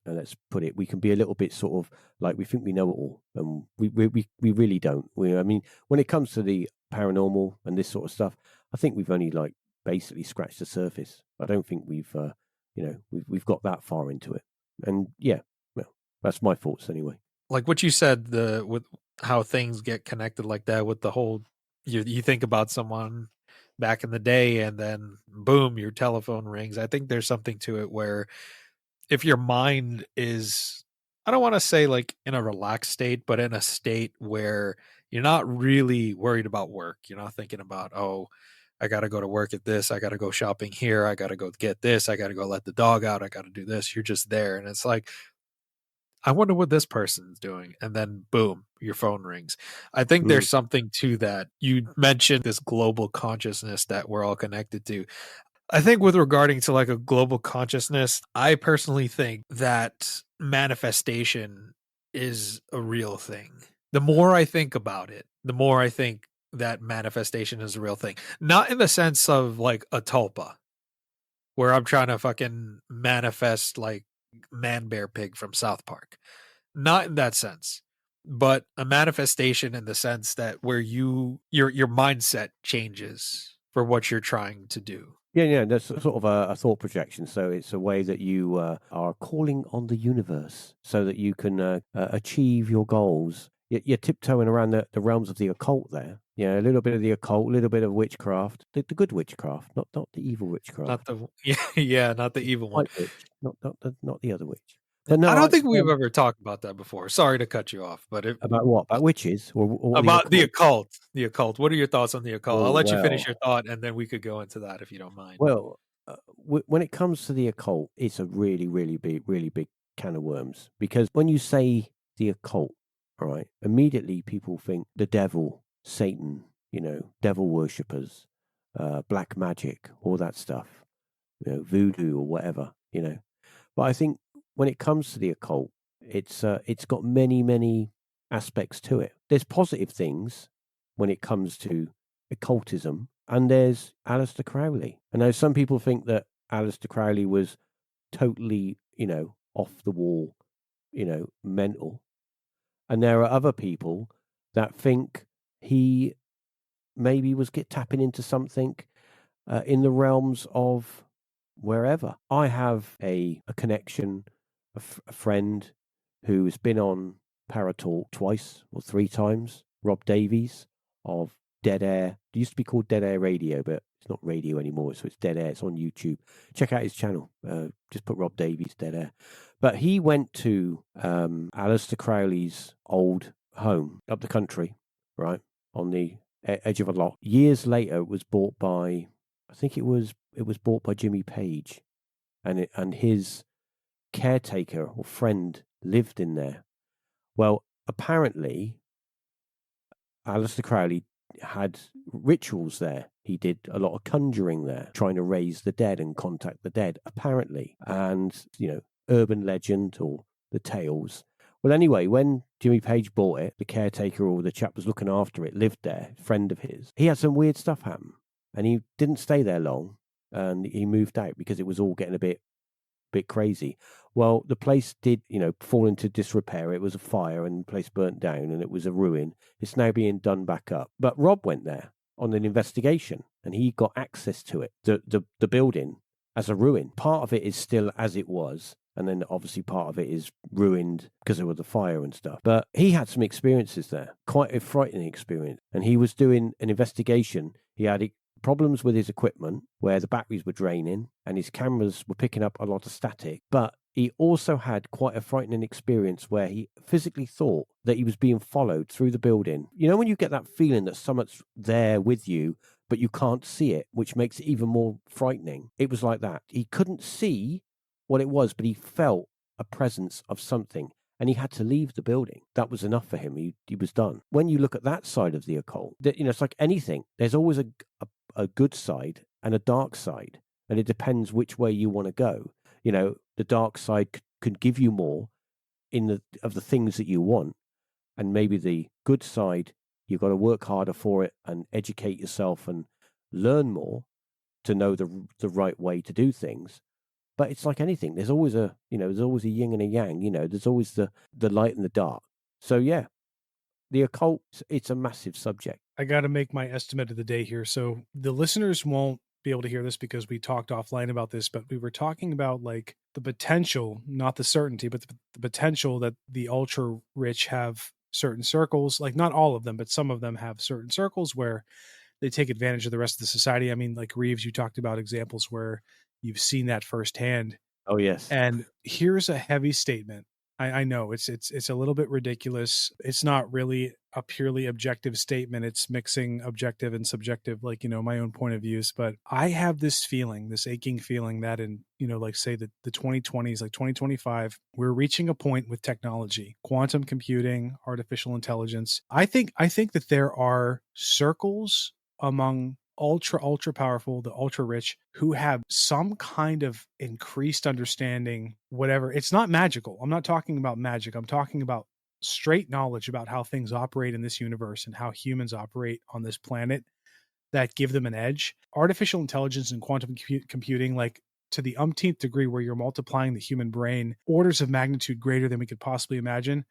S2: let's put it, we can be a little bit sort of like we think we know it all, and we really don't. I mean, when it comes to the paranormal and this sort of stuff, I think we've only like basically scratched the surface. I don't think we've got that far into it. And yeah, well, that's my thoughts anyway.
S1: Like what you said, with how things get connected like that, with the whole, you think about someone back in the day and then boom, your telephone rings. I think there's something to it where if your mind is, I don't want to say like in a relaxed state, but in a state where you're not really worried about work. You're not thinking about, oh, I got to go to work at this. I got to go shopping here. I got to go get this. I got to go let the dog out. I got to do this. You're just there. And it's like, I wonder what this person's doing. And then boom, your phone rings. I think there's something to that. You mentioned this global consciousness that we're all connected to. I think with regarding to like a global consciousness, I personally think that manifestation is a real thing. The more I think about it, the more I think that manifestation is a real thing. Not in the sense of like a tulpa, where I'm trying to fucking manifest like Man Bear Pig from South Park. Not in that sense, but a manifestation in the sense that where your mindset changes for what you're trying to do.
S2: Yeah, that's sort of a thought projection. So it's a way that you are calling on the universe so that you can achieve your goals. You're tiptoeing around the realms of the occult there. Yeah, a little bit of the occult, a little bit of witchcraft, the good witchcraft, not the evil witchcraft.
S1: Not the yeah, not the evil one.
S2: White witch, not the other witch. But no,
S1: I don't think we've ever talked about that before. Sorry to cut you off, but
S2: about what? About witches or
S1: about the occult? The occult. What are your thoughts on the occult?
S2: Oh,
S1: I'll let you finish your thought, and then we could go into that if you don't mind.
S2: Well, when it comes to the occult, it's a really big can of worms, because when you say the occult, all right, immediately people think the devil, Satan, devil worshippers, black magic, all that stuff, voodoo or whatever, But I think when it comes to the occult, it's got many aspects to it. There's positive things when it comes to occultism, and there's Aleister Crowley. I know some people think that Aleister Crowley was totally, off the wall, mental. And there are other people that think he maybe was tapping into something in the realms of wherever. I have a connection, a friend who's been on Paratalk twice or three times, Rob Davies of Dead Air. It used to be called Dead Air Radio, but it's not radio anymore, so it's Dead Air. It's on YouTube. Check out his channel. Just put Rob Davies Dead Air. But he went to Aleister Crowley's old home up the country, right, on the edge of a lot. Years later, it was bought by, I think it was bought by Jimmy Page, and his caretaker or friend lived in there. Well, apparently, Aleister Crowley had rituals there. He did a lot of conjuring there, trying to raise the dead and contact the dead, apparently. And, urban legend or the tales. Well, anyway, when Jimmy Page bought it, the caretaker or the chap was looking after it lived there, friend of his. He had some weird stuff happen, and he didn't stay there long, and he moved out because it was all getting a bit crazy. Well, the place did, fall into disrepair. It was a fire and the place burnt down and it was a ruin. It's now being done back up. But Rob went there on an investigation and he got access to it, the building as a ruin. Part of it is still as it was. And then obviously part of it is ruined because of the fire and stuff. But he had some experiences there, quite a frightening experience. And he was doing an investigation. He had problems with his equipment where the batteries were draining and his cameras were picking up a lot of static. But he also had quite a frightening experience where he physically thought that he was being followed through the building. You know, when you get that feeling that someone's there with you, but you can't see it, which makes it even more frightening. It was like that. He couldn't see what it was, but he felt a presence of something. And he had to leave the building. That was enough for him. He was done. When you look at that side of the occult, it's like anything. There's always a good side and a dark side, and it depends which way you want to go. The dark side can give you more of the things that you want, and maybe the good side, you've got to work harder for it and educate yourself and learn more to know the right way to do things. But it's like anything. There's always a yin and a yang. There's always the light and the dark. So yeah, the occult, it's a massive subject.
S3: I got to make my estimate of the day here. So the listeners won't be able to hear this because we talked offline about this, but we were talking about like the potential, not the certainty, but the potential that the ultra rich have certain circles, like not all of them, but some of them have certain circles where they take advantage of the rest of the society. I mean, like Reeves, you talked about examples where you've seen that firsthand.
S2: Oh, yes.
S3: And here's a heavy statement. I know it's a little bit ridiculous. It's not really a purely objective statement. It's mixing objective and subjective, like, my own point of views. But I have this feeling, this aching feeling that in, like say the 2020s, like 2025, we're reaching a point with technology, quantum computing, artificial intelligence. I think that there are circles among ultra powerful, the ultra rich, who have some kind of increased understanding, whatever. It's not magical. I'm not talking about magic. I'm talking about straight knowledge about how things operate in this universe and how humans operate on this planet that give them an edge. Artificial intelligence and quantum computing, like to the umpteenth degree, where you're multiplying the human brain orders of magnitude greater than we could possibly imagine.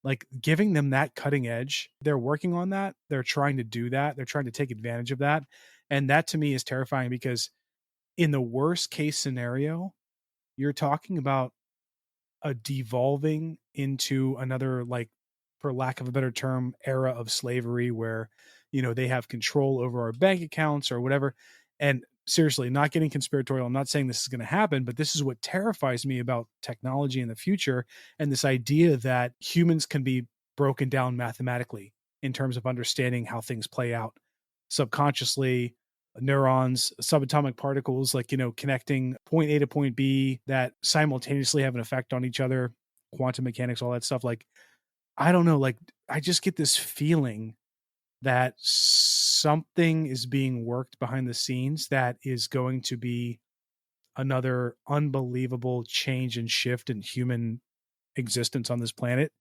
S3: Like giving them that cutting edge, they're working on that. They're trying to do that. They're trying to take advantage of that. And that to me is terrifying because in the worst case scenario, you're talking about a devolving into another, like, for lack of a better term, era of slavery where, they have control over our bank accounts or whatever. And seriously, not getting conspiratorial, I'm not saying this is going to happen, but this is what terrifies me about technology in the future. And this idea that humans can be broken down mathematically in terms of understanding how things play out subconsciously, neurons, subatomic particles, like, connecting point A to point B that simultaneously have an effect on each other, quantum mechanics, all that stuff. Like, I don't know, like, I just get this feeling that something is being worked behind the scenes that is going to be another unbelievable change and shift in human existence on this planet.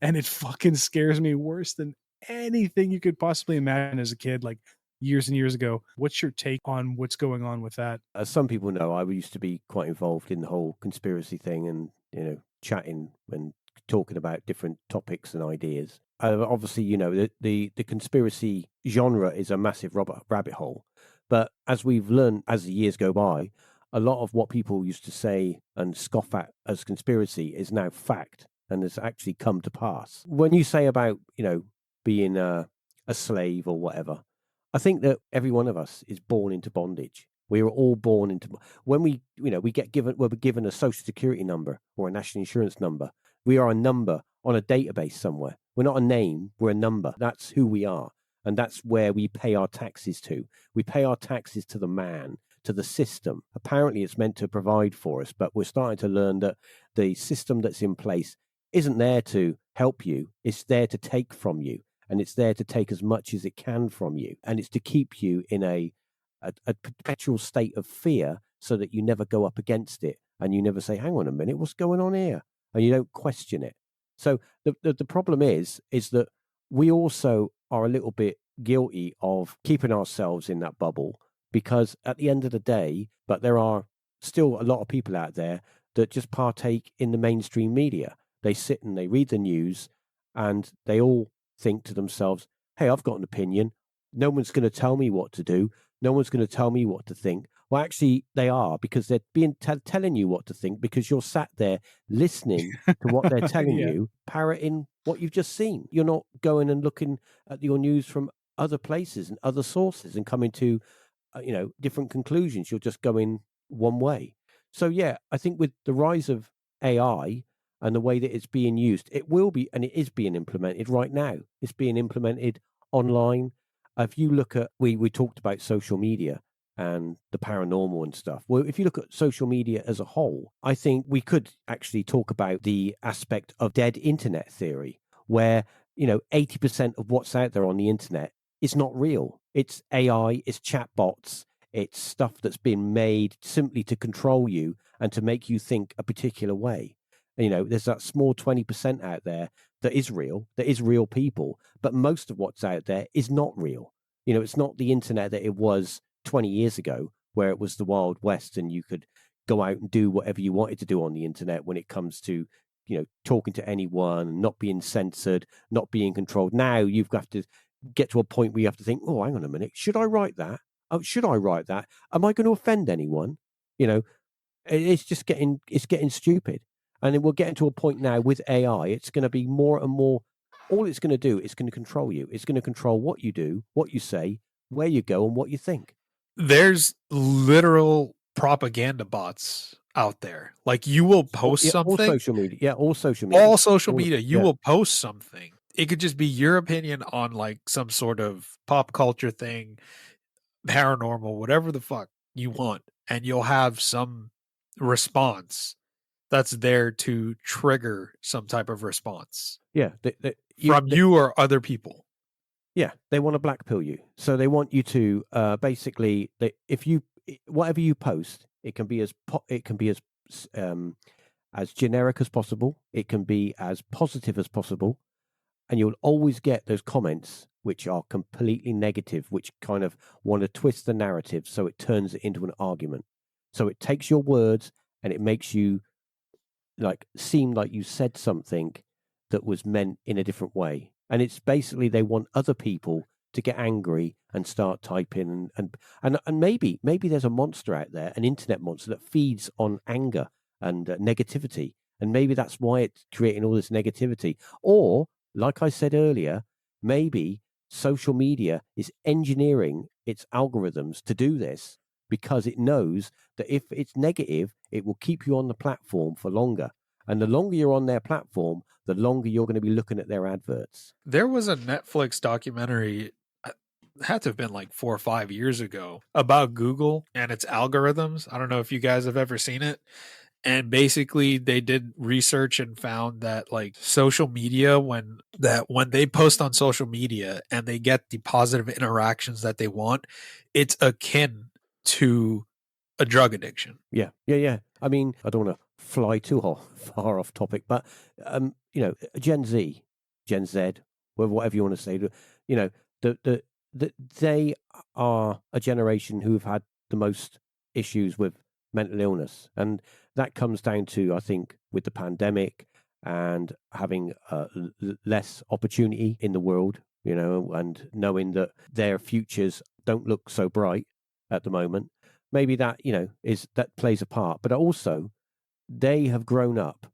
S3: And it fucking scares me worse than anything you could possibly imagine as a kid, like years and years ago. What's your take on what's going on with that?
S2: As some people know, I used to be quite involved in the whole conspiracy thing and, chatting and talking about different topics and ideas. Obviously, the conspiracy genre is a massive rabbit hole. But as we've learned as the years go by, a lot of what people used to say and scoff at as conspiracy is now fact and has actually come to pass. When you say about, being a slave or whatever, I think that every one of us is born into bondage. We are all born into when we're given a social security number or a national insurance number. We are a number on a database somewhere. We're not a name, we're a number. That's who we are. And that's where we pay our taxes to. We pay our taxes to the man, to the system. Apparently it's meant to provide for us, but we're starting to learn that the system that's in place isn't there to help you. It's there to take from you. And it's there to take as much as it can from you. And it's to keep you in a perpetual state of fear so that you never go up against it and you never say, hang on a minute, what's going on here? And you don't question it. So the problem is that we also are a little bit guilty of keeping ourselves in that bubble, because at the end of the day, but there are still a lot of people out there that just partake in the mainstream media. They sit and they read the news and they all think to themselves, hey, I've got an opinion. No one's going to tell me what to do. No one's going to tell me what to think. Well, actually, they are, because they're being telling you what to think, because you're sat there listening to what they're telling
S3: Yeah.
S2: you, parroting what you've just seen. You're not going and looking at your news from other places and other sources and coming to, different conclusions. You're just going one way. So, yeah, I think with the rise of AI and the way that it's being used, it will be, and it is being implemented right now. It's being implemented online. If you look at, we talked about social media and the paranormal and stuff. Well, if you look at social media as a whole, I think we could actually talk about the aspect of dead internet theory, where, 80% of what's out there on the internet is not real. It's AI, it's chatbots, it's stuff that's been made simply to control you and to make you think a particular way. There's that small 20% out there that is real people, but most of what's out there is not real. It's not the internet that it was 20 years ago, where it was the Wild West and you could go out and do whatever you wanted to do on the internet when it comes to, talking to anyone, not being censored, not being controlled. Now you've got to get to a point where you have to think, oh, hang on a minute, should I write that? Oh, should I write that? Am I going to offend anyone? It's getting stupid. And then we're getting to a point now with AI, it's going to be more and more, all it's going to do is going to control you. It's going to control what you do, what you say, where you go, and what you think.
S1: There's literal propaganda bots out there. Like, you will post
S2: All
S1: something.
S2: social media. Yeah, all social media.
S1: All social media. You will post something. It could just be your opinion on like some sort of pop culture thing, paranormal, whatever the fuck you want. And you'll have some response that's there to trigger some type of response.
S2: Yeah.
S1: From you or other people.
S2: Yeah, they want to black pill you. So they want you to basically, whatever you post, it can be as generic as possible. It can be as positive as possible, and you'll always get those comments which are completely negative, which kind of want to twist the narrative so it turns it into an argument. So it takes your words and it makes you like seem like you said something that was meant in a different way. And it's basically they want other people to get angry and start typing and maybe there's a monster out there, an internet monster that feeds on anger and negativity, and maybe that's why it's creating all this negativity. Or, like I said earlier, maybe social media is engineering its algorithms to do this because it knows that if it's negative, it will keep you on the platform for longer. And the longer you're on their platform, the longer you're going to be looking at their adverts.
S1: There was a Netflix documentary, it had to have been like 4 or 5 years ago, about Google and its algorithms. I don't know if you guys have ever seen it. And basically they did research and found that like social media, when they post on social media and they get the positive interactions that they want, it's akin to a drug addiction.
S2: Yeah. I mean, I don't want to fly too far off topic, but Gen Z, whatever you want to say, they are a generation who've had the most issues with mental illness, and that comes down to, I think, with the pandemic and having less opportunity in the world, and knowing that their futures don't look so bright at the moment. Maybe that, that plays a part. But also, they have grown up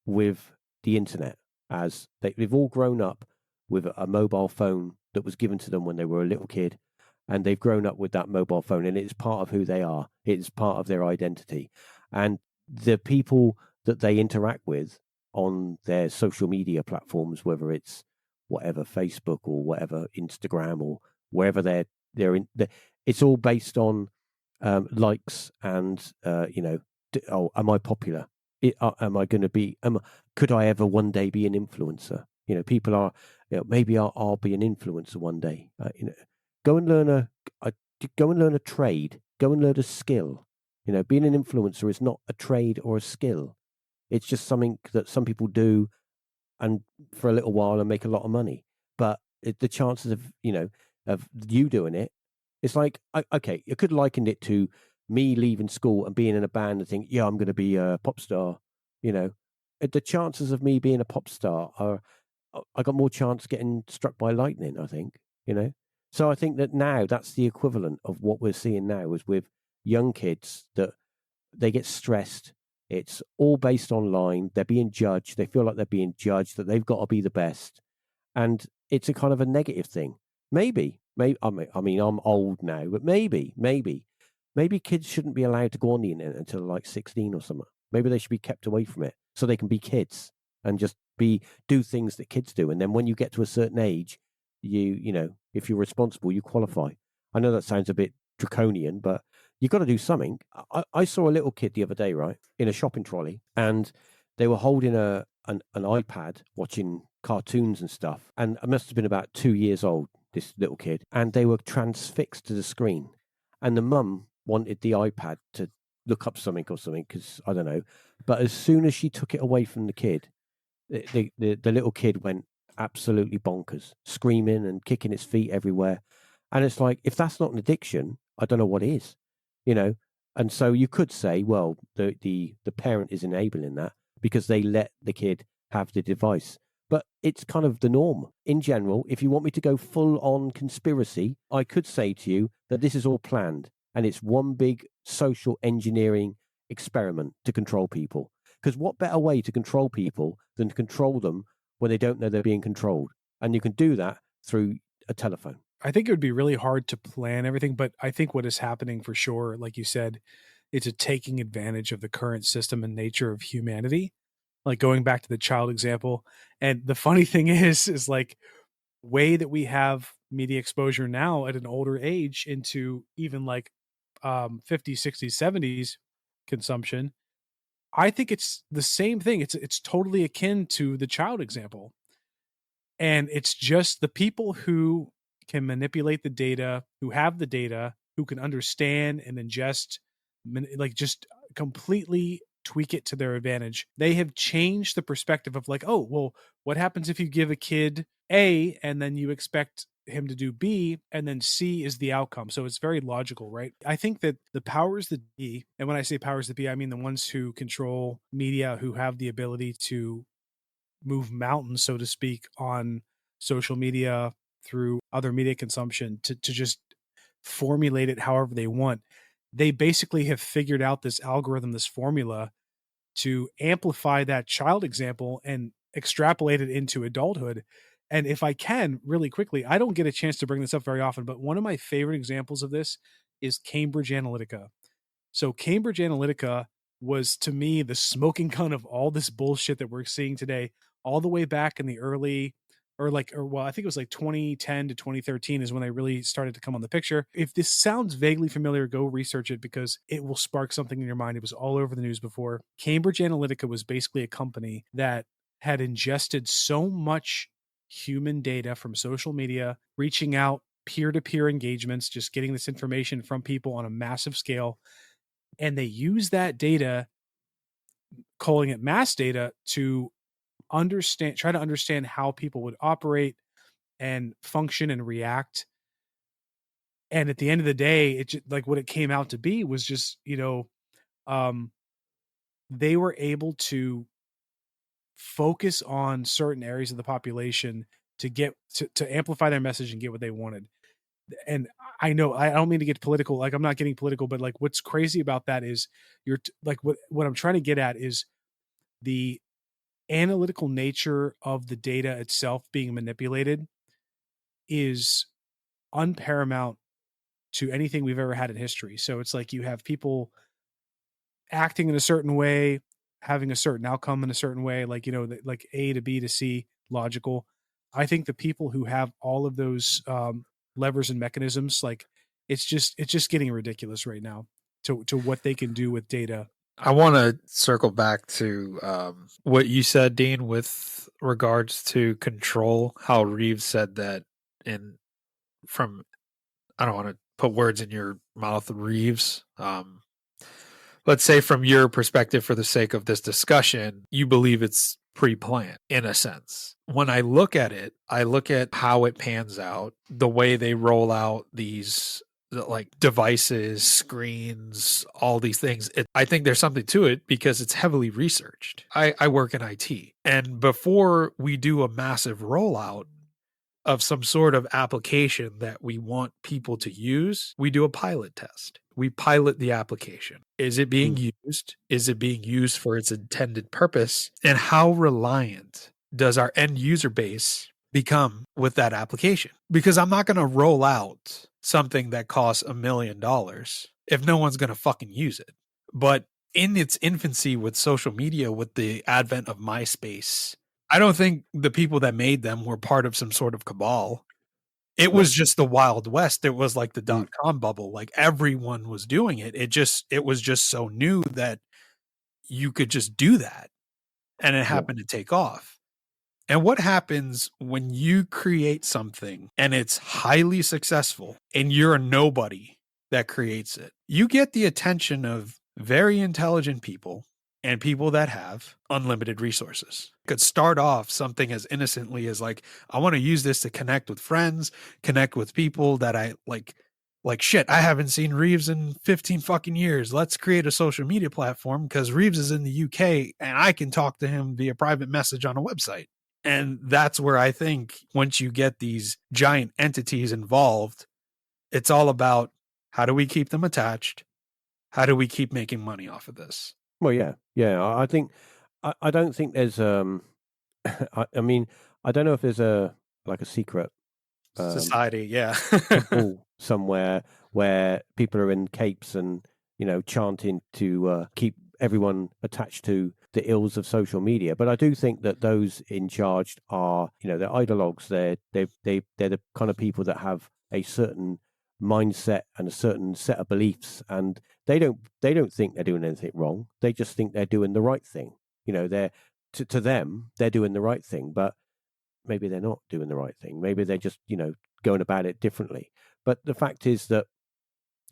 S2: with the internet, as they've all grown up with a mobile phone that was given to them when they were a little kid, and they've grown up with that mobile phone, and it's part of who they are. It's part of their identity, and the people that they interact with on their social media platforms, whether it's whatever Facebook or whatever Instagram or wherever they're in, it's all based on likes and am I popular? Am I going to be? Could I ever one day be an influencer? People are. Maybe I'll be an influencer one day. Go and learn go and learn a trade. Go and learn a skill. Being an influencer is not a trade or a skill. It's just something that some people do, and for a little while and make a lot of money. But the chances of of you doing it, it's like okay, you could liken it to me leaving school and being in a band and think, yeah, I'm going to be a pop star. The chances of me being a pop star are, I got more chance getting struck by lightning, I think. So I think that now that's the equivalent of what we're seeing now is with young kids, that they get stressed. It's all based online. They're being judged. They feel like they're being judged, that they've got to be the best. And it's a kind of a negative thing. Maybe, I mean, I'm old now, but maybe kids shouldn't be allowed to go on the internet until like 16 or something. Maybe they should be kept away from it so they can be kids and just do things that kids do. And then when you get to a certain age, if you're responsible, you qualify. I know that sounds a bit draconian, but you've got to do something. I saw a little kid the other day, right, in a shopping trolley, and they were holding an iPad watching cartoons and stuff. And I must have been about 2 years old, this little kid, and they were transfixed to the screen. And the mum wanted the iPad to look up something or something, because I don't know. But as soon as she took it away from the kid, the little kid went absolutely bonkers, screaming and kicking its feet everywhere. And it's like, if that's not an addiction, I don't know what is, And so you could say, well, the parent is enabling that because they let the kid have the device. But it's kind of the norm. In general, if you want me to go full on conspiracy, I could say to you that this is all planned and it's one big social engineering experiment to control people. Because what better way to control people than to control them when they don't know they're being controlled? And you can do that through a telephone.
S3: I think it would be really hard to plan everything, but I think what is happening for sure, like you said, it's a taking advantage of the current system and nature of humanity. Like going back to the child example. And the funny thing is like way that we have media exposure now at an older age into even like 50s, 60s, 70s consumption. I think it's the same thing. It's totally akin to the child example. And it's just the people who can manipulate the data, who have the data, who can understand and ingest, like just completely tweak it to their advantage. They have changed the perspective of like, oh, well, what happens if you give a kid A and then you expect him to do B and then C is the outcome. So it's very logical, right? I think that the powers that be, and when I say powers that be, I mean the ones who control media, who have the ability to move mountains, so to speak, on social media through other media consumption to just formulate it however they want. They basically have figured out this algorithm, this formula to amplify that child example and extrapolate it into adulthood. And if I can, really quickly, I don't get a chance to bring this up very often, but one of my favorite examples of this is Cambridge Analytica. So Cambridge Analytica was, to me, the smoking gun of all this bullshit that we're seeing today, all the way back in the early, I think it was like 2010 to 2013 is when they really started to come on the picture. If this sounds vaguely familiar, go research it because it will spark something in your mind. It was all over the news before. Cambridge Analytica was basically a company that had ingested so much human data from social media, reaching out peer-to-peer engagements, just getting this information from people on a massive scale. And they use that data, calling it mass data, to try to understand how people would operate and function and react. And at the end of the day, it just, like what it came out to be was just, they were able to focus on certain areas of the population to get to amplify their message and get what they wanted. And I know I don't mean to get political, like I'm not getting political, but like what's crazy about that is like what I'm trying to get at is the analytical nature of the data itself being manipulated is unparamount to anything we've ever had in history. So it's like you have people acting in a certain way, having a certain outcome in a certain way, like, like A to B to C logical. I think the people who have all of those levers and mechanisms, like it's just getting ridiculous right now to what they can do with data.
S1: I want to circle back to what you said, Dean, with regards to control, how Reeves said that I don't want to put words in your mouth, Reeves. Let's say from your perspective, for the sake of this discussion, you believe it's pre-planned in a sense. When I look at it, I look at how it pans out, the way they roll out these like devices, screens, all these things. I think there's something to it because it's heavily researched. I work in IT, and before we do a massive rollout of some sort of application that we want people to use, we do a pilot test. We pilot the application. Is it being used? Is it being used for its intended purpose? And how reliant does our end user base become with that application? Because I'm not going to roll out something that costs $1 million if no one's going to fucking use it. But in its infancy with social media, with the advent of MySpace, I don't think the people that made them were part of some sort of cabal. It was just the Wild West. It was like the .com bubble. Like everyone was doing it. It was just so new that you could just do that. And it happened to take off. And what happens when you create something and it's highly successful and you're a nobody that creates it? You get the attention of very intelligent people and people that have unlimited resources. It could start off something as innocently as like, I want to use this to connect with friends, connect with people that I like shit, I haven't seen Reeves in 15 fucking years. Let's create a social media platform because Reeves is in the UK and I can talk to him via private message on a website. And that's where I think once you get these giant entities involved, it's all about how do we keep them attached? How do we keep making money off of this?
S2: Well, yeah. I think I don't think there's I mean, I don't know if there's a secret
S1: society,
S2: temple somewhere where people are in capes and chanting to keep everyone attached to the ills of social media. But I do think that those in charge are they're ideologues. They're the kind of people that have a certain mindset and a certain set of beliefs, and they don't think they're doing anything wrong. They just think they're doing the right thing. They're to them they're doing the right thing, but maybe they're not doing the right thing. Maybe they're just going about it differently. But the fact is that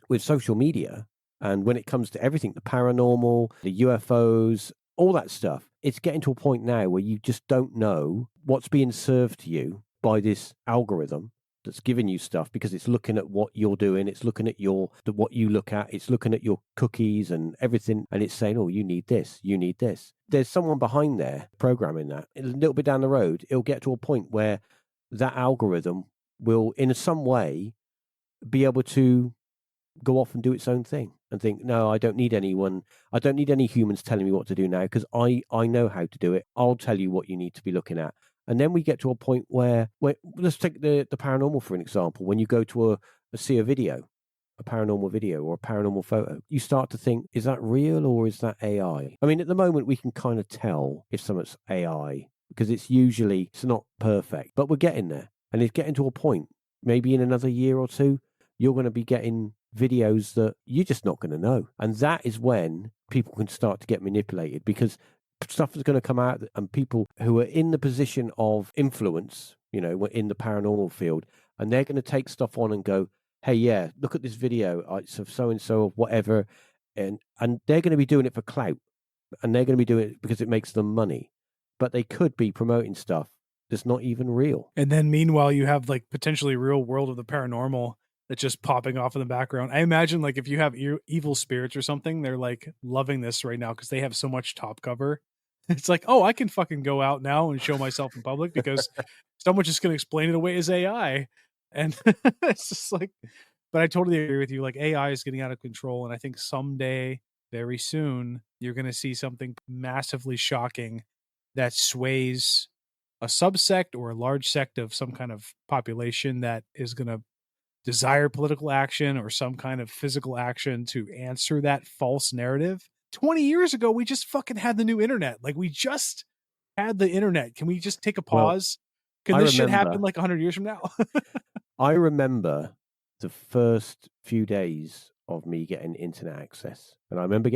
S2: with social media, and when it comes to everything, the paranormal, the UFOs, all that stuff, it's getting to a point now where you just don't know what's being served to you by this algorithm that's giving you stuff, because it's looking at what you're doing, it's looking at what you look at, it's looking at your cookies and everything, and it's saying, oh, you need this. There's someone behind there programming that. A little bit down the road, it'll get to a point where that algorithm will, in some way, be able to go off and do its own thing and think, no, I don't need anyone. I don't need any humans telling me what to do now, because I know how to do it. I'll tell you what you need to be looking at. And then we get to a point where let's take the paranormal for an example. When you go to see a video, a paranormal video or a paranormal photo, you start to think, is that real or is that AI? I mean, at the moment, we can kind of tell if something's AI because it's not perfect, but we're getting there. And it's getting to a point, maybe in another year or two, you're going to be getting videos that you're just not going to know. And that is when people can start to get manipulated, because stuff is going to come out, and people who are in the position of influence, in the paranormal field, and they're going to take stuff on and go, hey, yeah, look at this video, it's of so-and-so or whatever. And they're going to be doing it for clout, and they're going to be doing it because it makes them money. But they could be promoting stuff that's not even real.
S3: And then meanwhile, you have like potentially real world of the paranormal that's just popping off in the background. I imagine like if you have evil spirits or something, they're like loving this right now because they have so much top cover It's like, oh, I can fucking go out now and show myself in public because someone's just going to explain it away as AI. And it's just like, but I totally agree with you. Like AI is getting out of control. And I think someday, very soon, you're going to see something massively shocking that sways a subsect or a large sect of some kind of population that is going to desire political action or some kind of physical action to answer that false narrative. 20 years ago, we just fucking had the new internet. Like we just had the internet. Can we just take a
S2: Well,
S3: pause? Can
S2: I
S3: this shit happen
S2: remember
S3: like 100 years from now?
S2: I remember the first few days of me getting internet access, and I remember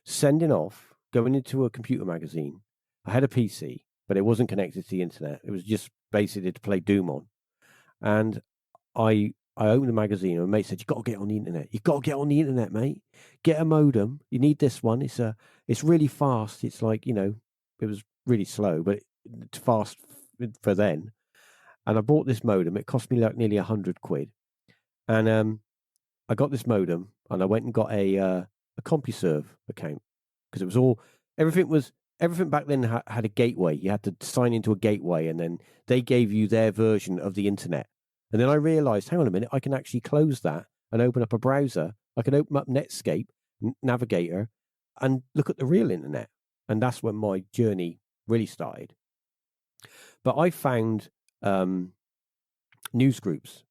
S2: sending off, going into a computer magazine. I had a PC, but it wasn't connected to the internet. It was just basically to play Doom on. And I opened the magazine, and a mate said, "You got to get on the internet. You got to get on the internet, mate. Get a modem. You need this one. It's really fast. It's like it was really slow, but it's fast for then." And I bought this modem. It cost me like nearly £100. And I got this modem, and I went and got a CompuServe account because it was all everything back then had a gateway. You had to sign into a gateway, and then they gave you their version of the internet. And then I realized, hang on a minute, I can actually close that and open up a browser. I can open up Netscape, Navigator, and look at the real internet. And that's when my journey really started. But I found news groups.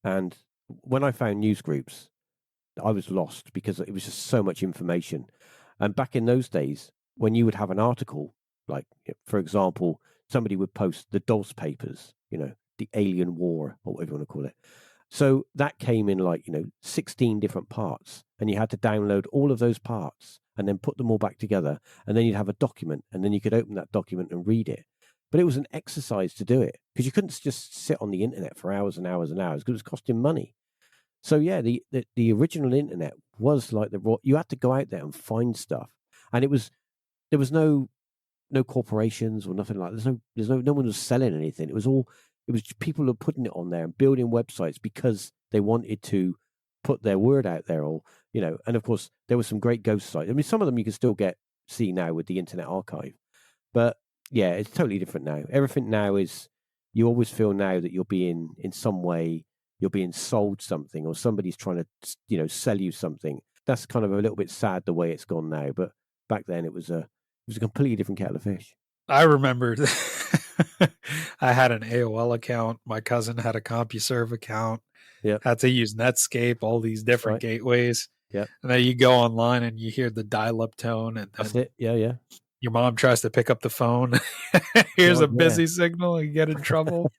S2: And when I found news groups, I was lost because it was just so much information. And back in those days, when you would have an article, like, for example, somebody would post the Dulce papers, the alien war, or whatever you want to call it. So that came in 16 different parts, and you had to download all of those parts and then put them all back together. And then you'd have a document, and then you could open that document and read it. But it was an exercise to do it because you couldn't just sit on the internet for hours and hours and hours because it was costing money. So yeah, the original internet was like you had to go out there and find stuff, and there was no corporations or nothing like that. No one was selling anything. It was people were putting it on there and building websites because they wanted to put their word out there, or and of course there were some great ghost sites. I mean, some of them you can still see now with the Internet Archive, but yeah, it's totally different now. Everything now is, you always feel now that you're being, in some way, you're being sold something, or somebody's trying to sell you something. That's kind of a little bit sad the way it's gone now, but back then it was a completely different kettle of fish.
S1: I remember I had an AOL account. My cousin had a CompuServe account.
S2: Yeah,
S1: had to use Netscape, all these different gateways.
S2: Yeah,
S1: and then you go online and you hear the dial-up tone, and
S2: that's it. Yeah.
S1: Your mom tries to pick up the phone. Here's a busy signal, and you get in trouble.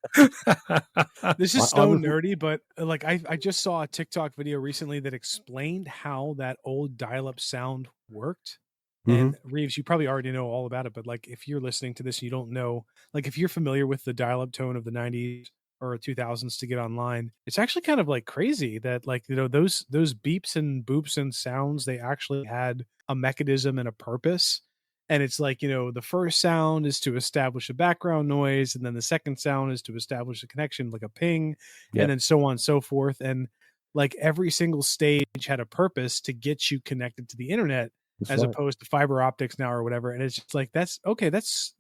S3: This is so nerdy, but like I just saw a TikTok video recently that explained how that old dial-up sound worked. And Reeves, you probably already know all about it, but like if you're listening to this and you don't know, like if you're familiar with the dial-up tone of the 90s or 2000s to get online, it's actually kind of like crazy that like those beeps and boops and sounds, they actually had a mechanism and a purpose. And it's like, the first sound is to establish a background noise, and then the second sound is to establish a connection, like a ping, and then so on and so forth. And like every single stage had a purpose to get you connected to the internet, as opposed to fiber optics now or whatever. And it's just like, that's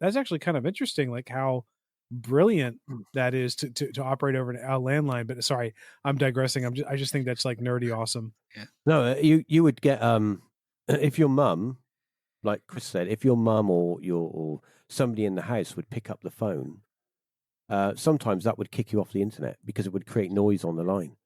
S3: actually kind of interesting, like how brilliant that is to operate over a landline. But sorry, I'm digressing. I just think that's like nerdy awesome.
S1: Yeah.
S2: No, you would get if your mum, like Chris said, if your mum or somebody in the house would pick up the phone, sometimes that would kick you off the internet because it would create noise on the line,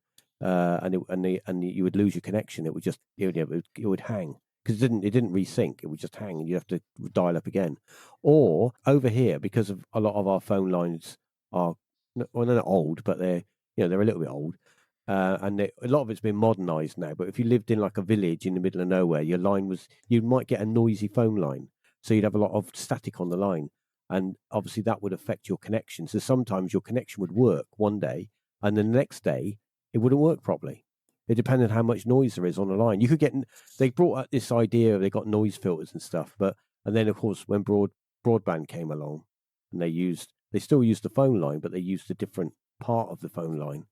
S2: and you would lose your connection. It would just it would hang because it didn't resync. It would just hang, and you have to dial up again. Or over here, because of a lot of our phone lines are, well, they're not old, but they're they're a little bit old. And a lot of it's been modernized now. But if you lived in like a village in the middle of nowhere, you might get a noisy phone line. So you'd have a lot of static on the line. And obviously that would affect your connection. So sometimes your connection would work one day, and then the next day it wouldn't work properly. It depended on how much noise there is on the line. You could get, they brought out this idea, they got noise filters and stuff. And then of course, when broadband came along, and they still used the phone line, but they used a different part of the phone line.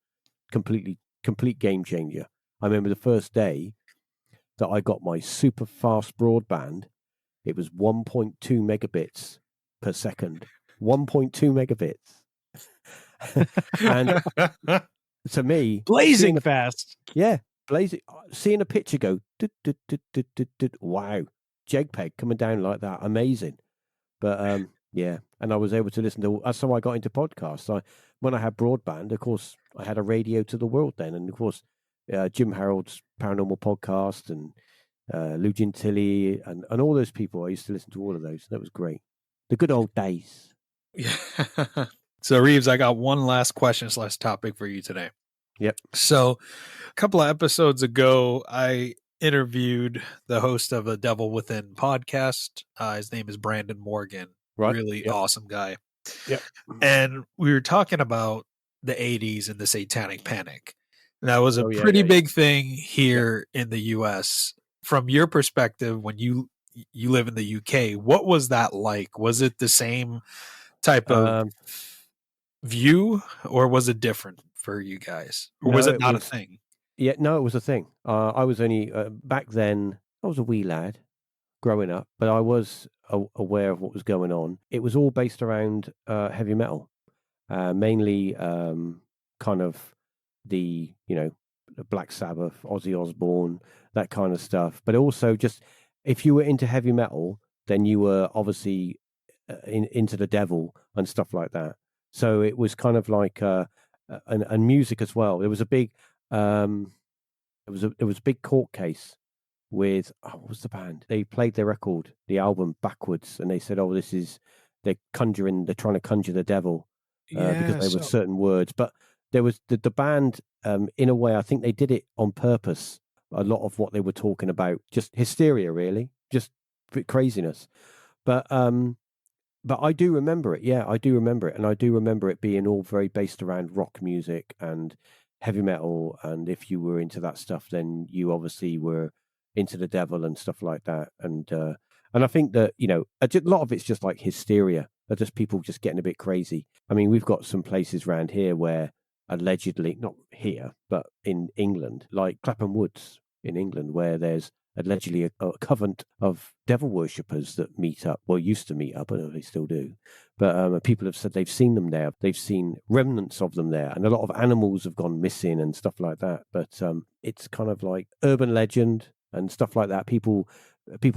S2: Complete game changer. I remember the first day that I got my super fast broadband, it was 1.2 megabits per second. 1.2 megabits. And to me,
S3: blazing fast.
S2: Yeah, blazing. Seeing a picture go, wow, JPEG coming down like that, amazing. But yeah, and I was able to listen to. That's how I got into podcasts. When I had broadband, of course, I had a radio to the world then, and of course, Jim Harold's Paranormal Podcast and Lou Gentili and all those people. I used to listen to all of those. That was great. The good old days.
S1: Yeah. So Reeves, I got one last question / topic for you today.
S2: Yep.
S1: So a couple of episodes ago, I interviewed the host of a Devil Within podcast. His name is Brandon Morgan.
S2: Right.
S1: Really
S2: Yep.
S1: awesome guy.
S2: Yep.
S1: And we were talking about the 80s and the Satanic Panic. And that was a
S2: Oh, yeah,
S1: pretty
S2: yeah, yeah.
S1: big thing here in the US. From your perspective, when you live in the UK, what was that like? Was it the same type of view, or was it different for you guys? Or was
S2: No,
S1: it
S2: it
S1: not a
S2: was.
S1: thing?
S2: Yeah, no, it was a thing. I was only back then. I was a wee lad growing up, but I was aware of what was going on. It was all based around heavy metal, mainly kind of the Black Sabbath, Ozzy Osbourne, that kind of stuff. But also, just if you were into heavy metal, then you were obviously into the devil and stuff like that. So it was kind of like and music as well. There was a big there was a big court case with what was the band? They played their record, the album backwards, and they said, "Oh, they're trying to conjure the devil because there were certain words." But there was the band, in a way, I think they did it on purpose. A lot of what they were talking about, just hysteria, really, just craziness. But I do remember it. Yeah, I do remember it, and I do remember it being all very based around rock music and heavy metal. And if you were into that stuff, then you obviously were into the devil and stuff like that. And I think that a lot of it's just like hysteria. They're just people just getting a bit crazy. I mean, we've got some places around here where allegedly, not here, but in England, like Clapham Woods in England, where there's allegedly a covenant of devil worshippers that meet up, or used to meet up. I don't know if they still do, but people have said they've seen them there. They've seen remnants of them there, and a lot of animals have gone missing and stuff like that. But it's kind of like urban legend and stuff like that. People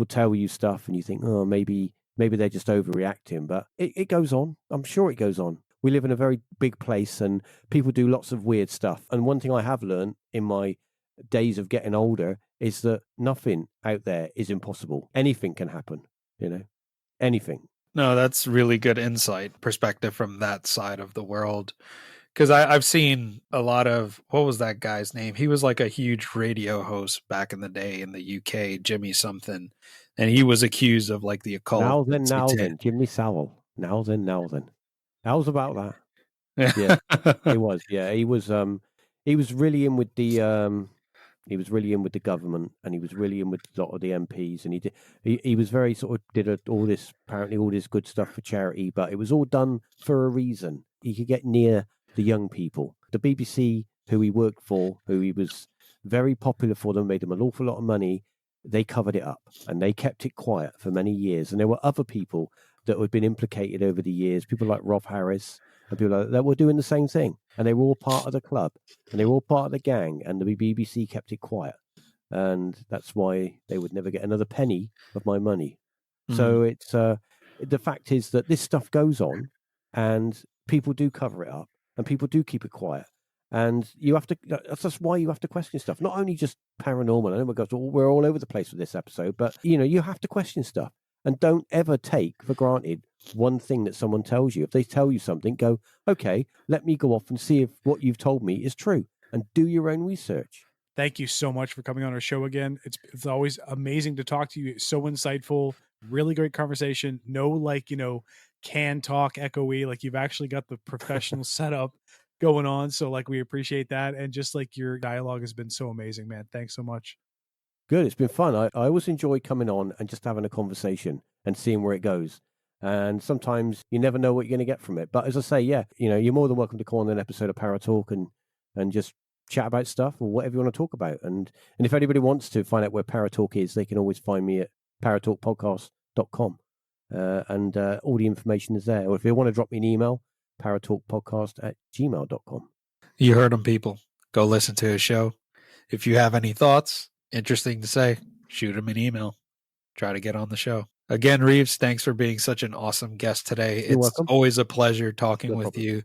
S2: tell you stuff, and you think, oh, maybe they're just overreacting. But it goes on. I'm sure it goes on. We live in a very big place, and people do lots of weird stuff. And one thing I have learned in my days of getting older is that nothing out there is impossible. Anything can happen, anything.
S1: No, that's really good insight, perspective from that side of the world. Because I've seen a lot of, what was that guy's name? He was like a huge radio host back in the day in the UK, Jimmy something. And he was accused of like the occult.
S2: Now then, Jimmy Savile. Now then. How's about that? Yeah, it was. Yeah, he was really in with the he was really in with the government, and he was really in with a lot of the MPs, and he was very sort of did all this good stuff for charity, but it was all done for a reason. He could get near the young people. The BBC, who he worked for, who he was very popular for them, made them an awful lot of money. They covered it up, and they kept it quiet for many years. And there were other people that had been implicated over the years, people like Rob Harris, and people like that were doing the same thing, and they were all part of the club, and they were all part of the gang, and the BBC kept it quiet, and that's why they would never get another penny of my money. So it's the fact is that this stuff goes on, and people do cover it up, and people do keep it quiet, and you have to. That's why you have to question stuff, not only just paranormal. I know we're all over the place with this episode, but you have to question stuff, and don't ever take for granted one thing that someone tells you. If they tell you something, go, okay, let me go off and see if what you've told me is true, and do your own research.
S3: Thank you so much for coming on our show again. It's always amazing to talk to you. It's so insightful, really great conversation. No, can talk echoey, like you've actually got the professional setup going on. So we appreciate that. And just your dialogue has been so amazing, man. Thanks so much.
S2: Good. It's been fun. I always enjoy coming on and just having a conversation and seeing where it goes. And sometimes you never know what you're going to get from it. But as I say, yeah, you're more than welcome to call on an episode of Paratalk and just chat about stuff or whatever you want to talk about. And if anybody wants to find out where Paratalk is, they can always find me at gmail.com. And all the information is there. Or if you want to drop me an email, paratalkpodcast@gmail.com.
S1: You heard him, people. Go listen to his show. If you have any thoughts, interesting to say, shoot him an email. Try to get on the show. Again, Reeves, thanks for being such an awesome guest today.
S2: You're
S1: It's
S2: welcome.
S1: always a pleasure talking
S2: No
S1: with
S2: problem.
S1: you.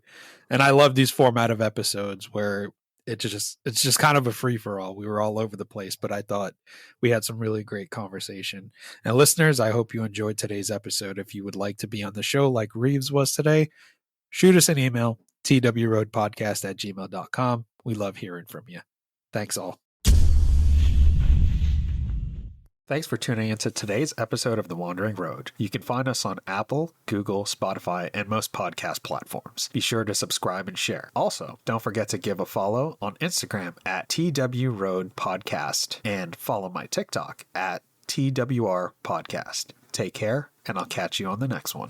S1: And I love these format of episodes where it's just kind of a free for all. We were all over the place, but I thought we had some really great conversation. And listeners, I hope you enjoyed today's episode. If you would like to be on the show like Reeves was today, shoot us an email, twroadpodcast@gmail.com. We love hearing from you. Thanks all. Thanks for tuning into today's episode of The Wandering Road. You can find us on Apple, Google, Spotify, and most podcast platforms. Be sure to subscribe and share. Also, don't forget to give a follow on Instagram at twroadpodcast and follow my TikTok at twrpodcast. Take care, and I'll catch you on the next one.